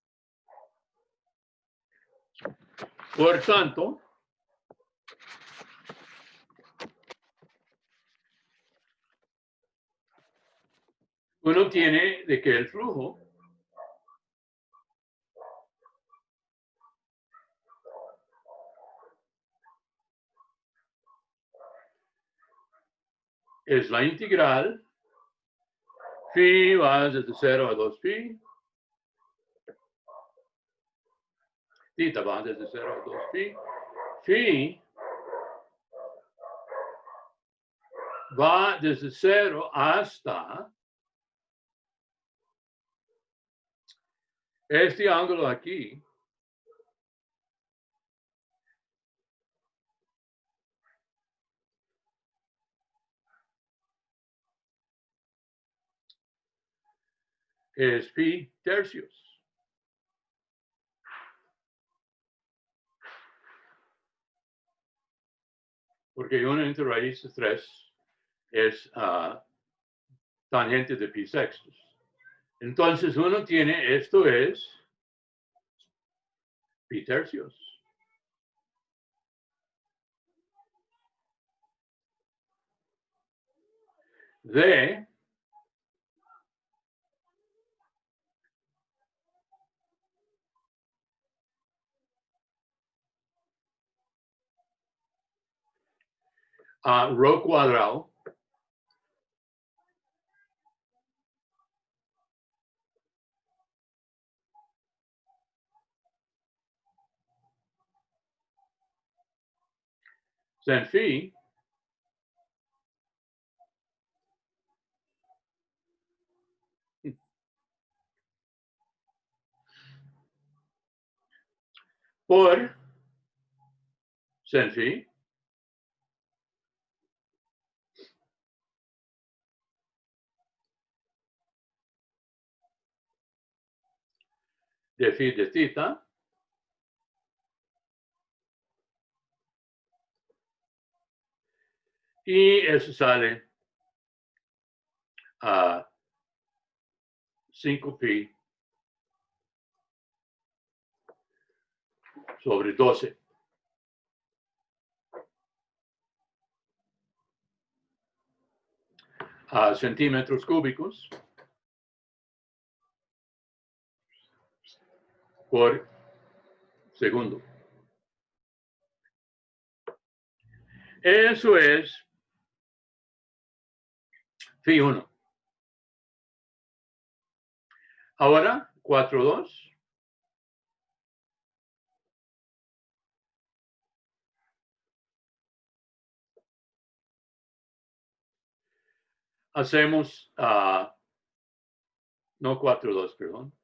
Por tanto, uno tiene de que el flujo es la integral phi va desde 0 a 2 pi, theta va desde 0 a 2 pi, phi va desde 0 hasta este ángulo aquí, es pi tercios. Porque 1 entre raíz de 3 es tangente de pi sextos. Entonces uno tiene, esto es pi tercios. De rho cuadrado sen phi por sen phi de phi de theta y eso sale a 5pi sobre 12. Centímetros cúbicos por segundo. Eso es phi 1. Ahora, 4,2. Hacemos, no 4,2, perdón.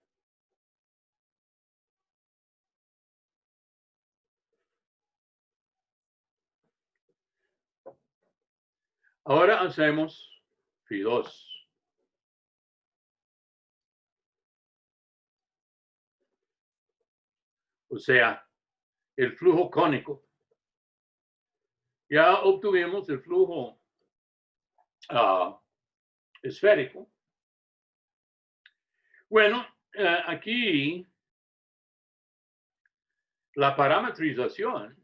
Ahora hacemos phi 2. O sea, el flujo cónico. Ya obtuvimos el flujo esférico. Bueno, aquí la parametrización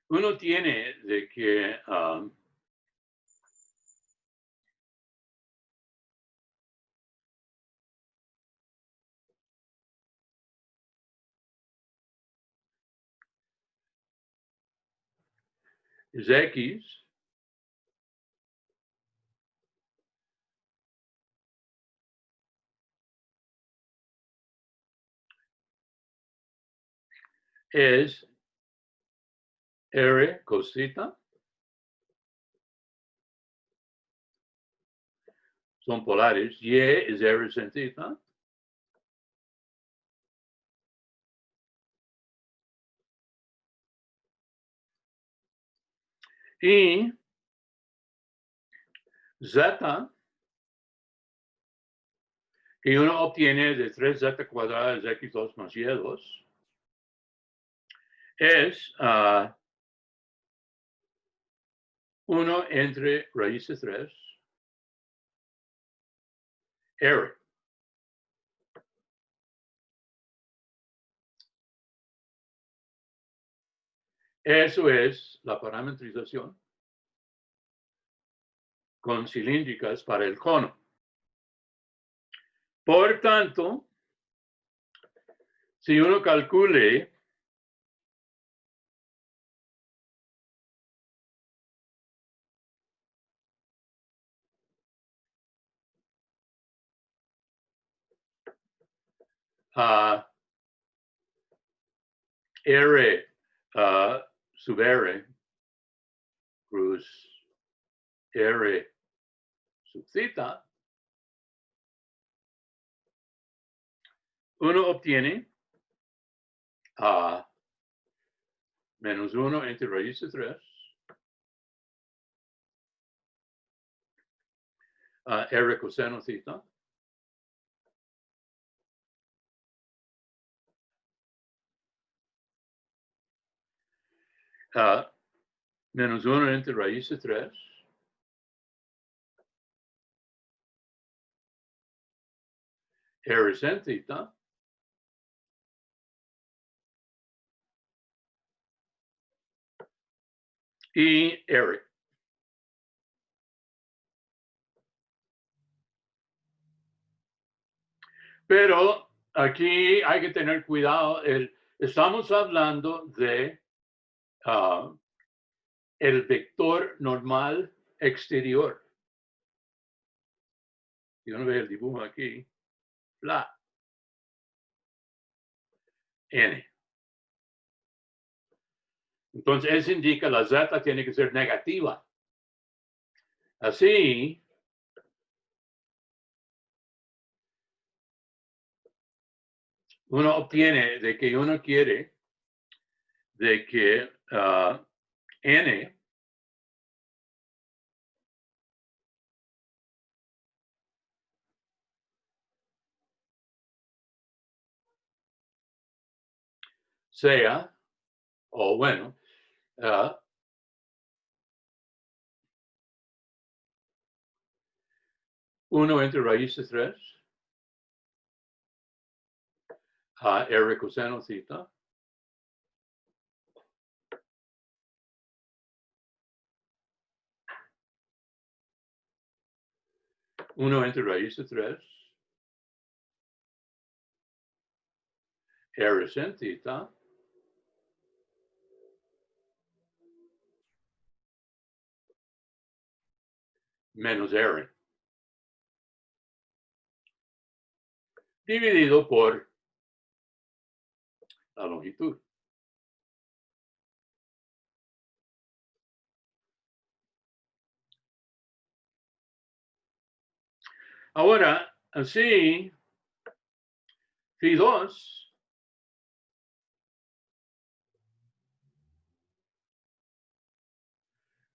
uno tiene de que es X es R cos theta. Son polares. Y es R sin theta. Y Z, que uno obtiene de 3z cuadrada es x2 más y2, es 1 entre raíz de 3 R. Eso es la parametrización con cilíndricas para el cono. Por tanto, si uno calcule R sub R cruz R sub theta, uno obtiene menos 1 entre raíz de 3 R coseno theta menos 1 entre raíz de 3 R sin theta y R. Pero aquí hay que tener cuidado. Estamos hablando de el vector normal exterior. Si uno ve el dibujo aquí, la n. Entonces, eso indica la z tiene que ser negativa. Así, uno obtiene de que uno quiere de que n sea, o bueno, 1 entre raíz de 3 a r coseno theta uno entre raíz de 3 r sin theta menos r dividido por la longitud. Ahora, así, phi 2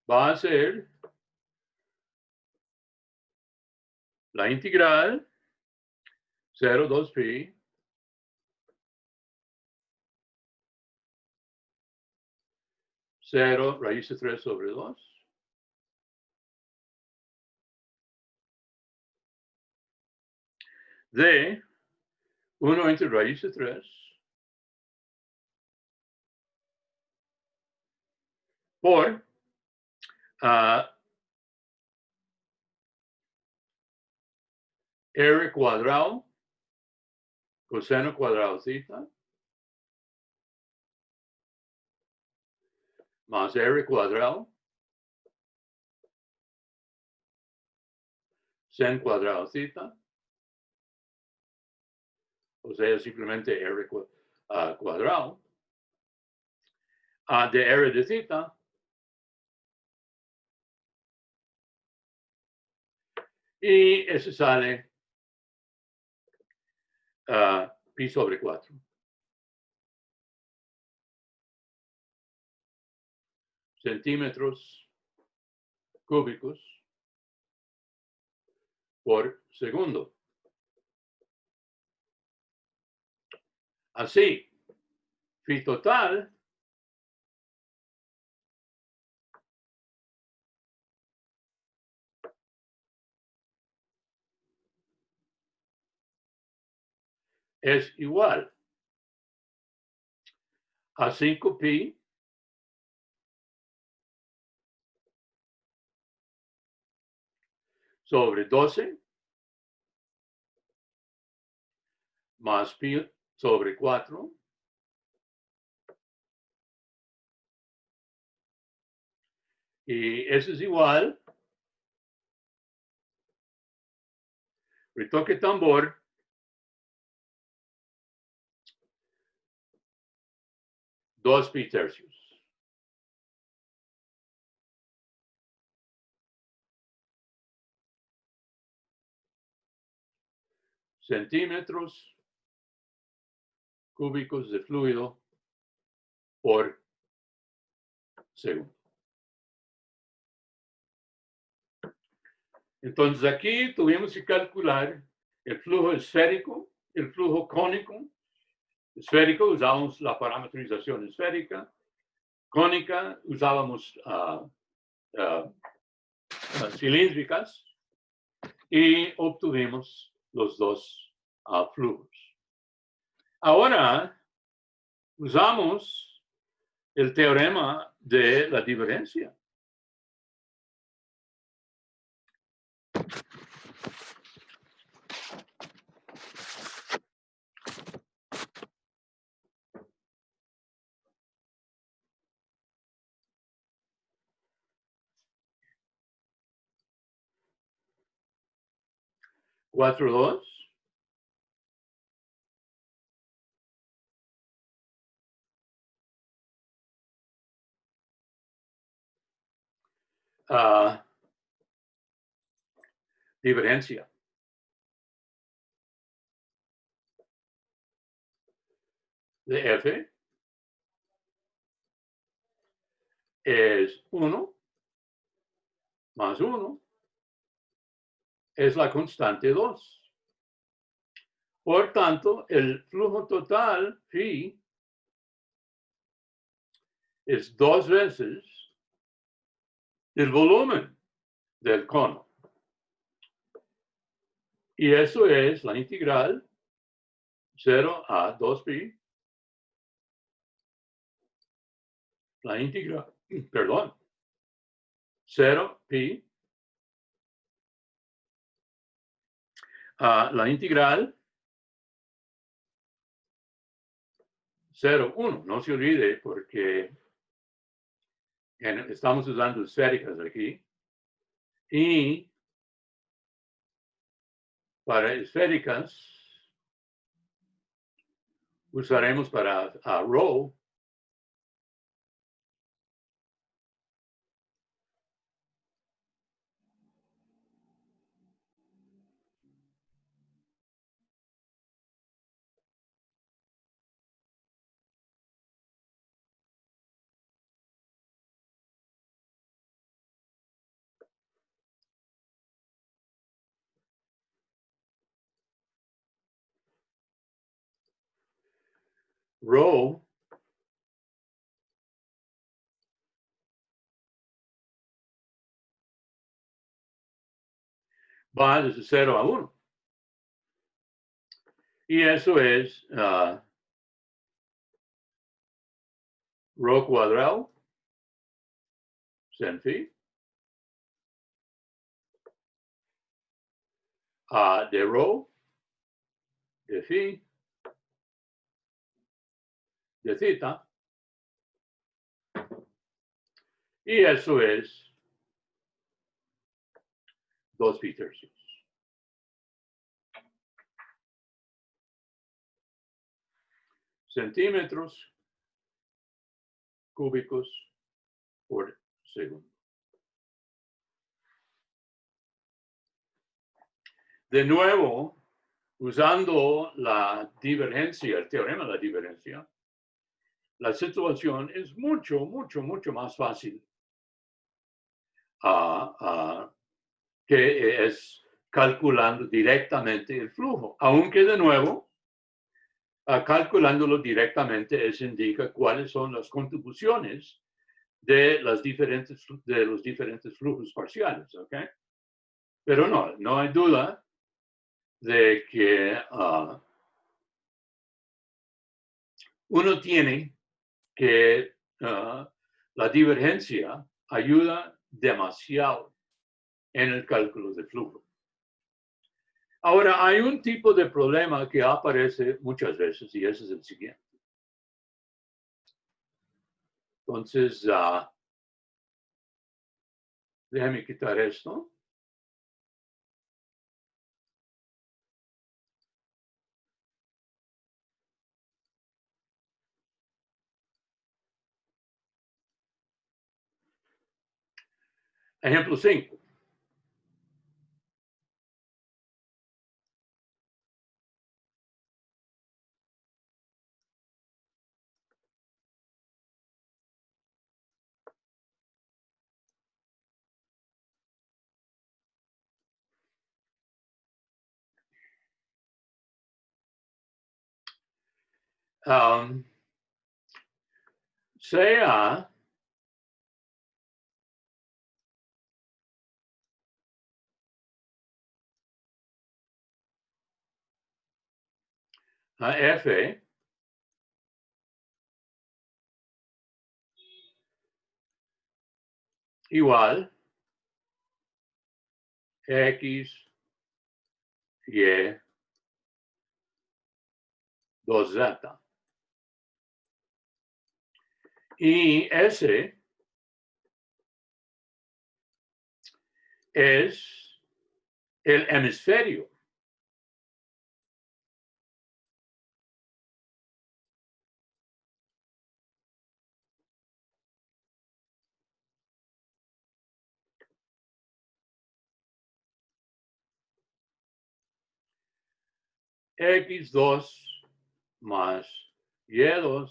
va a ser la integral 0,2 pi 0 raíz de 3 sobre 2 de 1 entre raíz de 3 por r cuadrado coseno cuadrado theta más r cuadrado sin cuadrado theta, o sea, simplemente r cuadrado de r de theta y eso sale pi sobre 4. Centímetros cúbicos por segundo. Así, phi total es igual a 5 pi sobre 12 más pi sobre 4 y eso es igual, retoque tambor, 2 pi tercios. Centímetros cúbicos de fluido por segundo. Entonces aquí tuvimos que calcular el flujo esférico, el flujo cónico. Esférico usamos la parametrización esférica. Cónica usábamos cilíndricas y obtuvimos los dos flujos. Ahora usamos el teorema de la divergencia. 4,2. Divergencia. De F es 1 más 1 es la constante 2. Por tanto, el flujo total, phi, es 2 veces el volumen del cono. Y eso es la integral 0 a 2pi, la integral, perdón, 0pi, la integral 0, 1. No se olvide porque estamos usando esféricas aquí. Y para esféricas usaremos para rho va desde 0 a 1. Y eso es rho cuadrado sin phi de rho, de phi, de theta. Y eso es 2 pi tercios. Centímetros cúbicos por segundo. De nuevo, usando la divergencia, el teorema de la divergencia, la situación es mucho más fácil que es calculando directamente el flujo. Aunque de nuevo, calculándolo directamente, eso indica cuáles son las contribuciones de los diferentes flujos parciales, ¿ok? Pero no hay duda de que uno tiene que la divergencia ayuda demasiado en el cálculo del flujo. Ahora, hay un tipo de problema que aparece muchas veces y ese es el siguiente. Entonces, déjame quitar esto. Ejemplo 5. Sea F igual X, Y, 2Z. Y S es el hemisferio X2 más Y2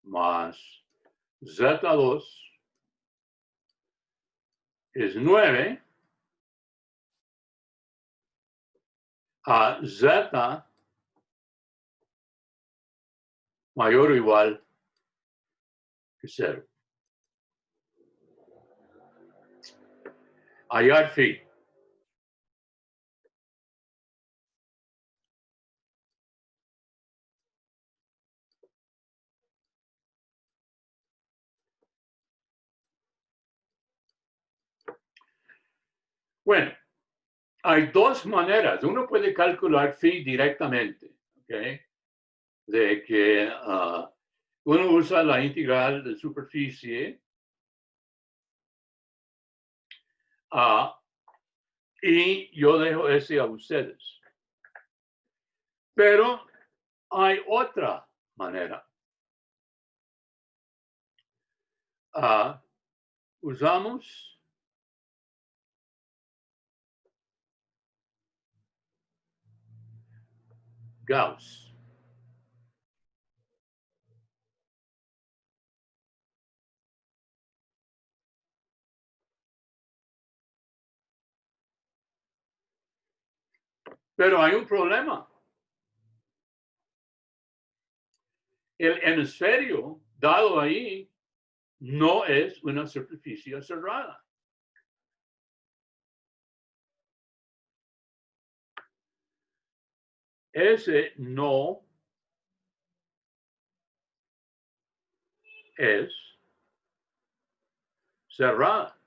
más Z2 es 9 a Z mayor o igual que 0. Hallar phi. Bueno, hay dos maneras. Uno puede calcular phi directamente, ¿ok? De que uno usa la integral de superficie y yo dejo ese a ustedes. Pero hay otra manera. Usamos Gauss. Pero hay un problema. El hemisferio dado ahí no es una superficie cerrada. Ese no es cerrada.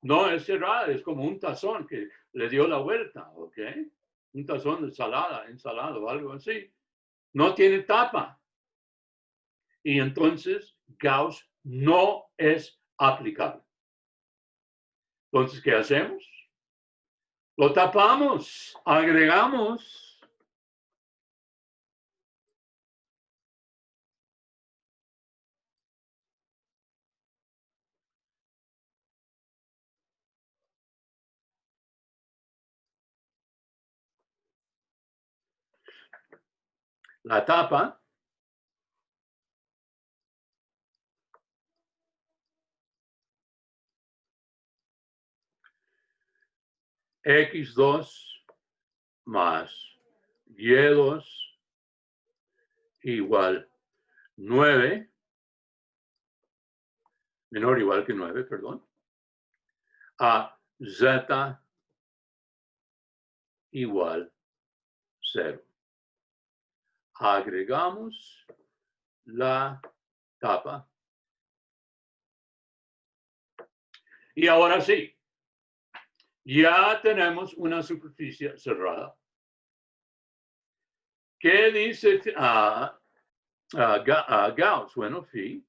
No es cerrada, es como un tazón que le dio la vuelta, ¿ok? Un tazón de ensalada o algo así. No tiene tapa. Y entonces Gauss no es aplicable. Entonces, ¿qué hacemos? Lo tapamos, agregamos la tapa X2 más Y2 igual 9, menor o igual que 9, perdón, a Z igual 0. Agregamos la tapa. Y ahora sí, ya tenemos una superficie cerrada. ¿Qué dice Gauss? Bueno, phi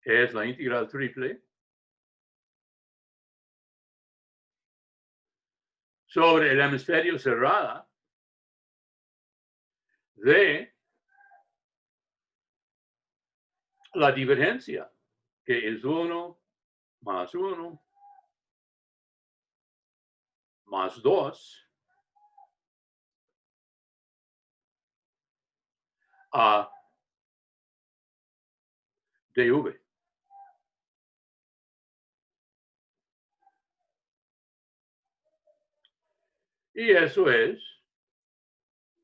es la integral triple sobre el hemisferio cerrada de la divergencia, que es 1 más 1 más 2 a dv. Y eso es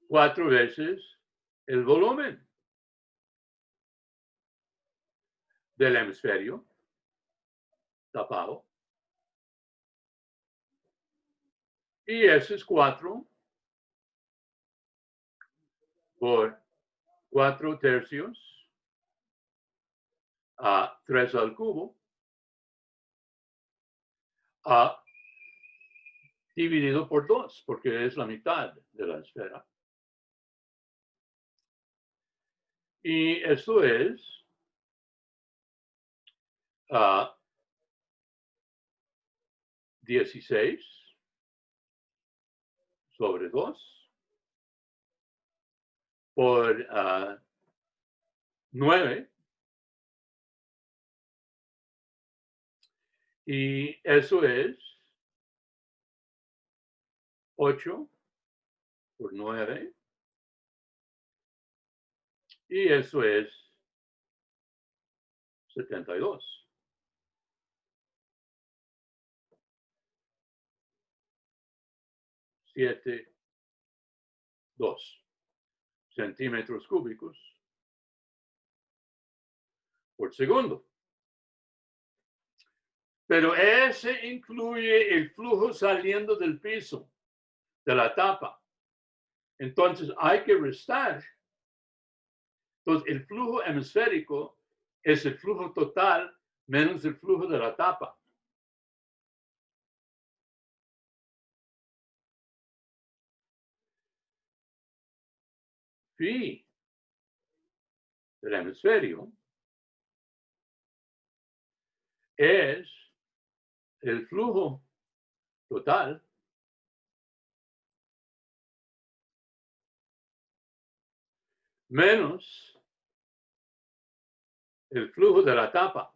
4 veces el volumen del hemisferio tapado. Y eso es 4 por 4 tercios a 3 al cubo dividido por 2, porque es la mitad de la esfera. Y esto es 16 sobre 2 por 9. Y eso es 8 por 9. Y eso es 72. Siete, 2 centímetros cúbicos por segundo. Pero ese incluye el flujo saliendo del piso, de la tapa. Entonces hay que restar. Entonces el flujo hemisférico es el flujo total menos el flujo de la tapa. Phi del hemisferio es el flujo total menos el flujo de la tapa.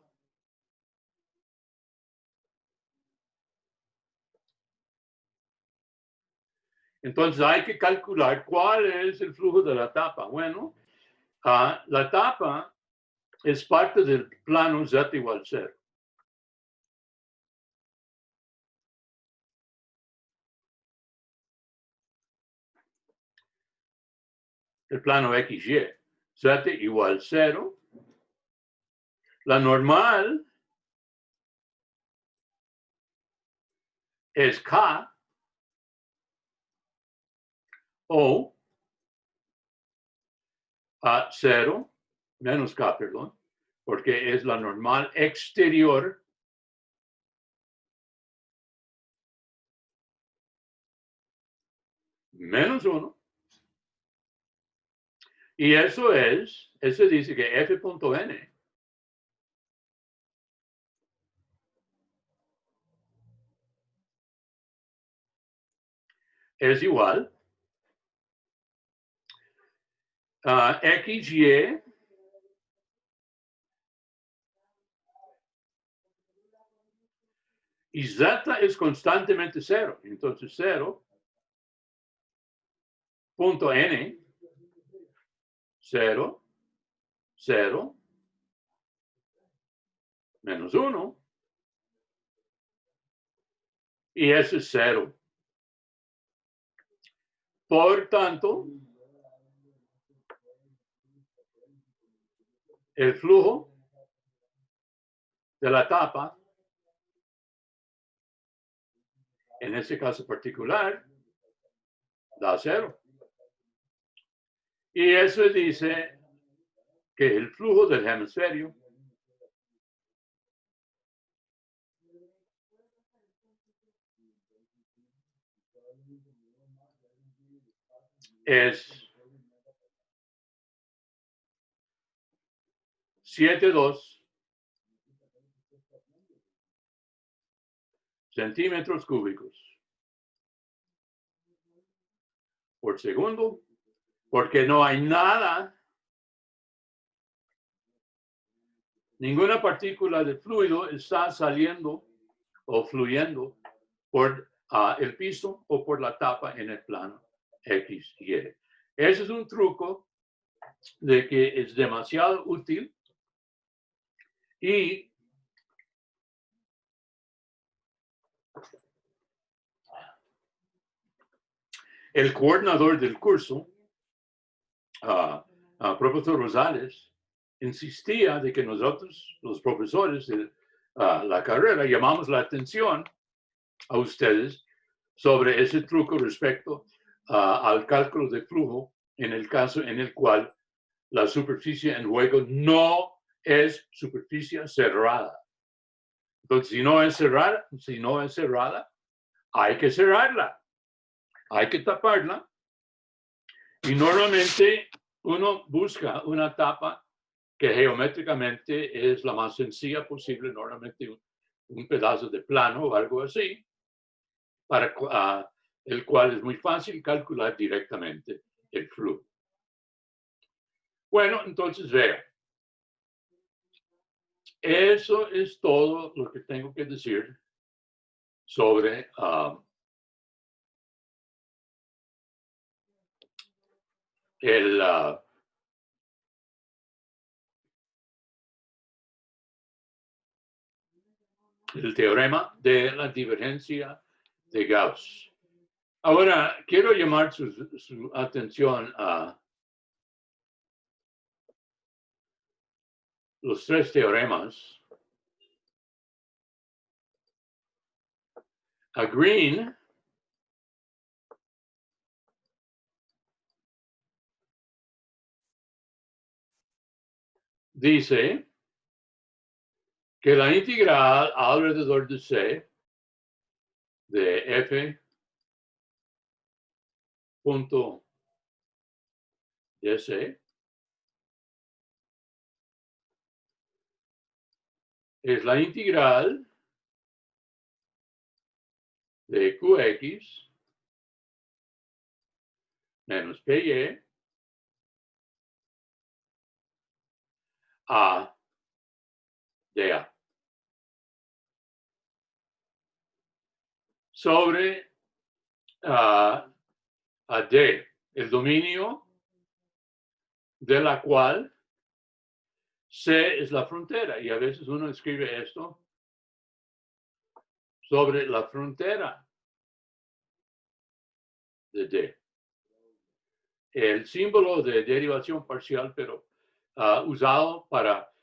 Entonces hay que calcular cuál es el flujo de la tapa. Bueno, la tapa es parte del plano z igual 0. El plano XY, z igual 0. La normal es K o a 0 menos K, perdón, porque es la normal exterior menos 1. Y eso dice que F.N es igual a XY y Z es constantemente 0. Entonces 0.N 0, 0, menos 1, y eso es 0. Por tanto, el flujo de la tapa, en ese caso particular, da 0. Y eso dice que el flujo del hemisferio es 7.2 centímetros cúbicos por segundo, porque no hay nada, ninguna partícula de fluido está saliendo o fluyendo por el piso o por la tapa en el plano XY. Ese es un truco de que es demasiado útil y el coordinador del curso, profesor Rosales, insistía de que nosotros, los profesores de la carrera, llamamos la atención a ustedes sobre ese truco respecto al cálculo de flujo en el caso en el cual la superficie en juego no es superficie cerrada. Entonces, si no es cerrada, hay que cerrarla, hay que taparla. Y normalmente uno busca una tapa que geométricamente es la más sencilla posible, normalmente un pedazo de plano o algo así, para el cual es muy fácil calcular directamente el flujo. Bueno, entonces vea. Eso es todo lo que tengo que decir sobre el teorema de la divergencia de Gauss. Ahora, quiero llamar su atención a los tres teoremas. A Green dice que la integral alrededor de C de f punto de C es la integral de Qx menos Py a dA sobre a D, el dominio de la cual C es la frontera. Y a veces uno escribe esto sobre la frontera de D. El símbolo de derivación parcial, pero usado para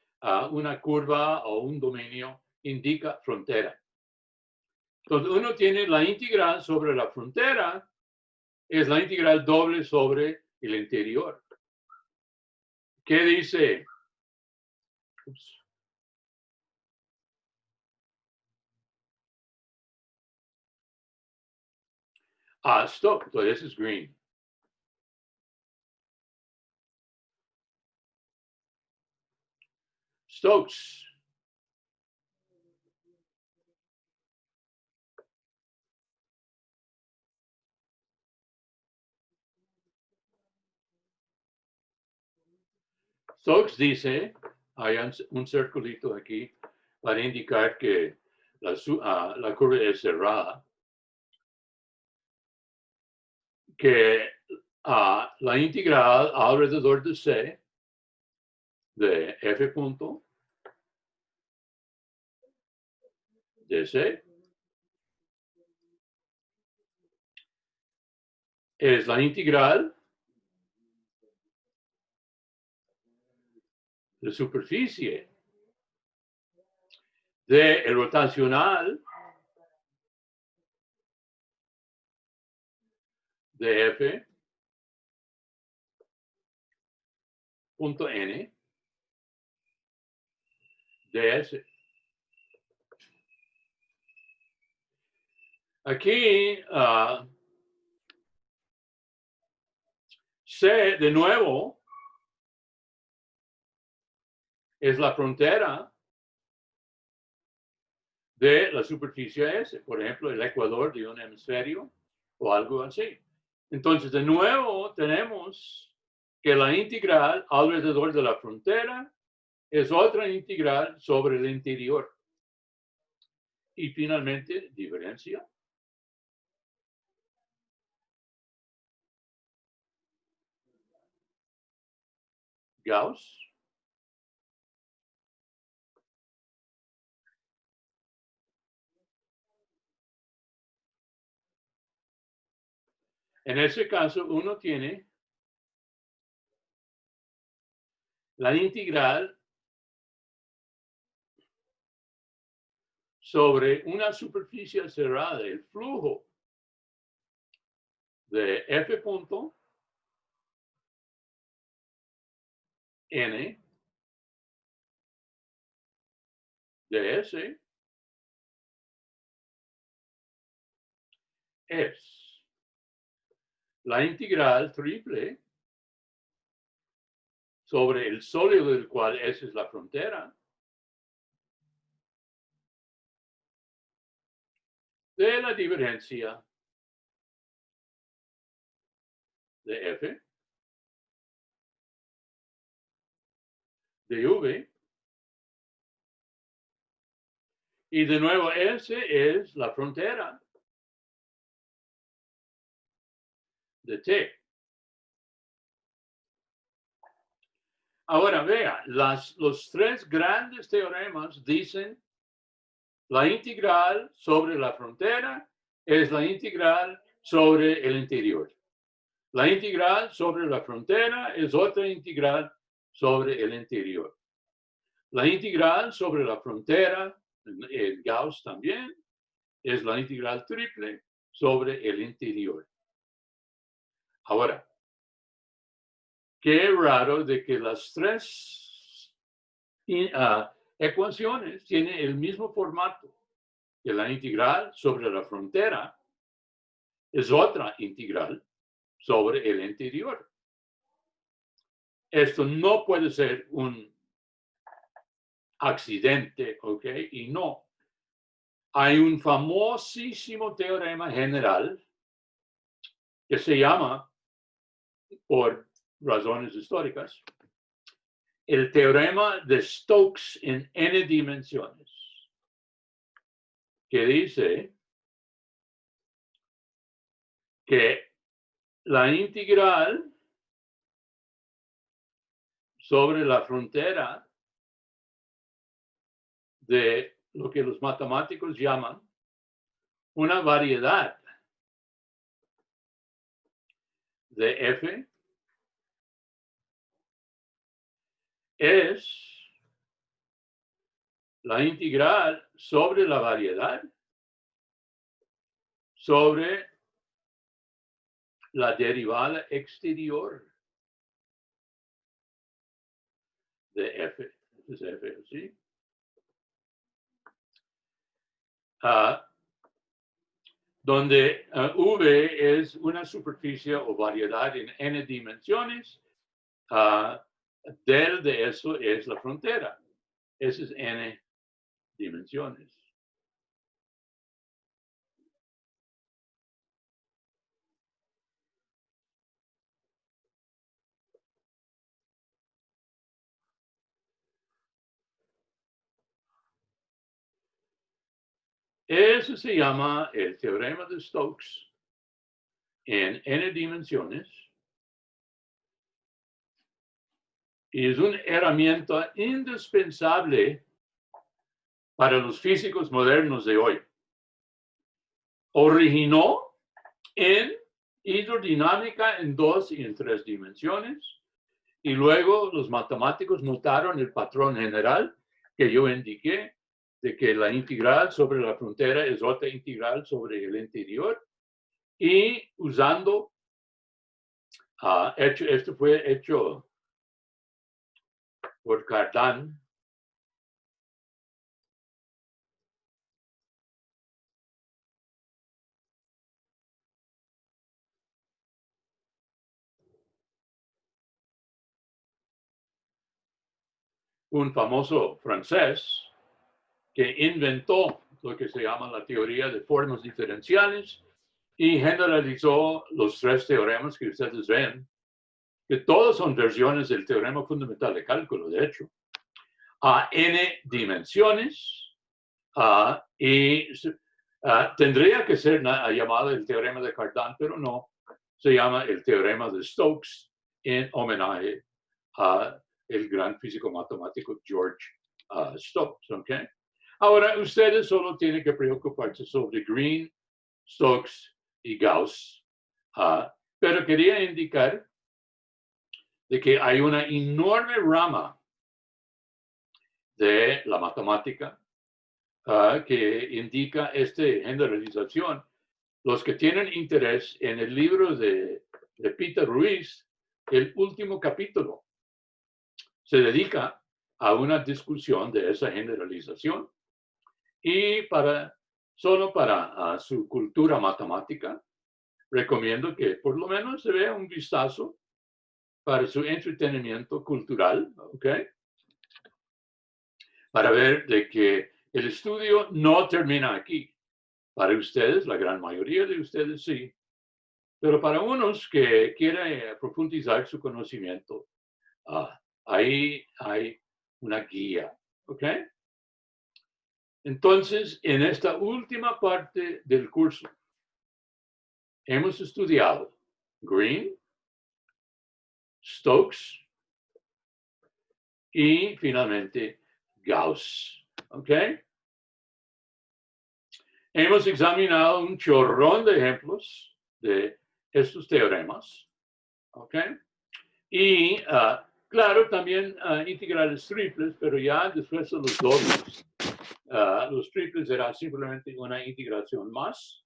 una curva o un dominio, indica frontera. Entonces, uno tiene la integral sobre la frontera, es la integral doble sobre el interior. ¿Qué dice? Ups. Stokes, entonces es Green. Stokes. Stokes dice, hay un circulito aquí para indicar que la curva es cerrada, que la integral alrededor de C de f punto de C es la integral de superficie de el rotacional de f punto n de S. Aquí C de nuevo es la frontera de la superficie S, por ejemplo, el ecuador de un hemisferio o algo así. Entonces, de nuevo, tenemos que la integral alrededor de la frontera es otra integral sobre el interior. Y finalmente, diferencia. Gauss. En ese caso, uno tiene la integral sobre una superficie cerrada, el flujo de f punto n de S es la integral triple sobre el sólido del cual S es la frontera de la divergencia de F de V. Y de nuevo, S es la frontera de T. Ahora vea, los tres grandes teoremas dicen la integral sobre la frontera es la integral sobre el interior. La integral sobre la frontera es otra integral sobre el interior. La integral sobre la frontera, el Gauss también, es la integral triple sobre el interior. Ahora, qué raro de que las tres ecuaciones tienen el mismo formato, que la integral sobre la frontera es otra integral sobre el interior. Esto no puede ser un accidente, ¿ok? Y no. Hay un famosísimo teorema general que se llama, por razones históricas, el teorema de Stokes en n dimensiones, que dice que la integral sobre la frontera de lo que los matemáticos llaman una variedad de f es la integral sobre la variedad sobre la derivada exterior de f. Es f, ¿sí? Donde V es una superficie o variedad en n dimensiones, del de eso es la frontera. Ese es n dimensiones. Eso se llama el teorema de Stokes en n dimensiones. Y es una herramienta indispensable para los físicos modernos de hoy. Originó en hidrodinámica en 2 y en 3 dimensiones, y luego los matemáticos notaron el patrón general que yo indiqué, de que la integral sobre la frontera es otra integral sobre el interior, y usando, esto fue hecho por Cardan, un famoso francés que inventó lo que se llama la teoría de formas diferenciales y generalizó los 3 teoremas que ustedes ven, que todos son versiones del teorema fundamental de cálculo, de hecho, a n dimensiones, y tendría que ser llamado el teorema de Cardan, pero no, se llama el teorema de Stokes en homenaje a el gran físico matemático George Stokes, ¿ok? Ahora, ustedes solo tienen que preocuparse sobre Green, Stokes y Gauss, pero quería indicar de que hay una enorme rama de la matemática que indica esta generalización. Los que tienen interés en el libro de Peter Ruiz, el último capítulo se dedica a una discusión de esa generalización, y solo para su cultura matemática, recomiendo que por lo menos se vea un vistazo para su entretenimiento cultural, ¿ok? Para ver de que el estudio no termina aquí. Para ustedes, la gran mayoría de ustedes sí, pero para unos que quieren profundizar su conocimiento, ahí hay una guía. ¿Ok? Entonces, en esta última parte del curso, hemos estudiado Green, Stokes y finalmente Gauss. ¿Ok? Hemos examinado un chorrón de ejemplos de estos teoremas. ¿Ok? Y, claro, también integrales triples, pero ya después de los dobles. Los triples será simplemente una integración más.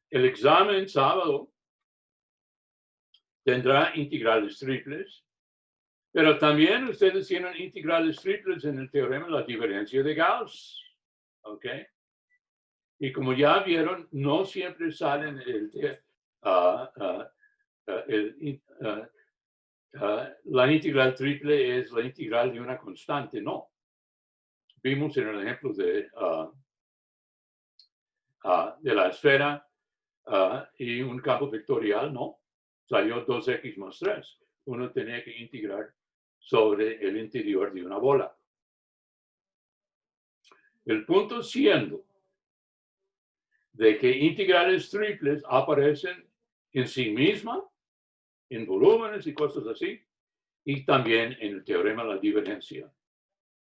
El examen sábado tendrá integrales triples, pero también ustedes tienen integrales triples en el teorema de la divergencia de Gauss. ¿Ok? Y como ya vieron, no siempre salen la integral triple es la integral de una constante, no. Vimos en el ejemplo de la esfera y un campo vectorial, no. Salió 2x más 3. Uno tenía que integrar sobre el interior de una bola. El punto siendo de que integrales triples aparecen en sí misma, en volúmenes y cosas así, y también en el teorema de la divergencia.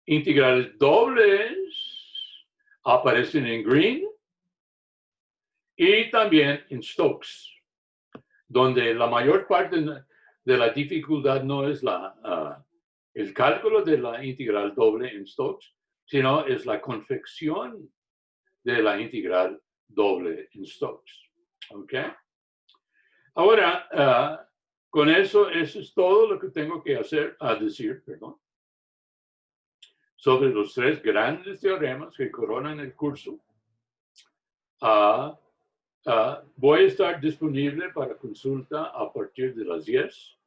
Integrales dobles aparecen en Green y también en Stokes, donde la mayor parte de la dificultad no es el cálculo de la integral doble en Stokes, sino es la confección de la integral doble en Stokes. ¿Ok? Ahora, con eso es todo lo que tengo que decir, sobre los tres grandes teoremas que coronan el curso. Voy a estar disponible para consulta a partir de las 10.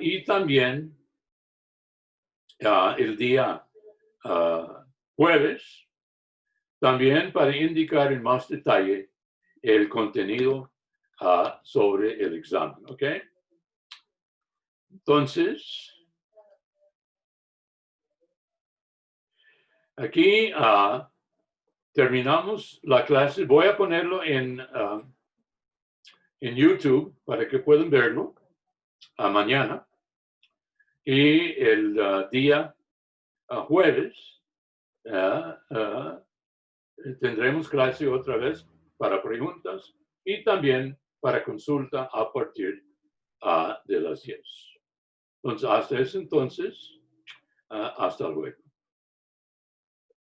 Y también el día jueves, también para indicar en más detalle el contenido sobre el examen. ¿Ok? Entonces, aquí terminamos la clase. Voy a ponerlo en YouTube para que puedan verlo mañana. Y el día jueves tendremos clase otra vez para preguntas y también para consulta a partir de las 10. Entonces, hasta ese entonces, hasta luego.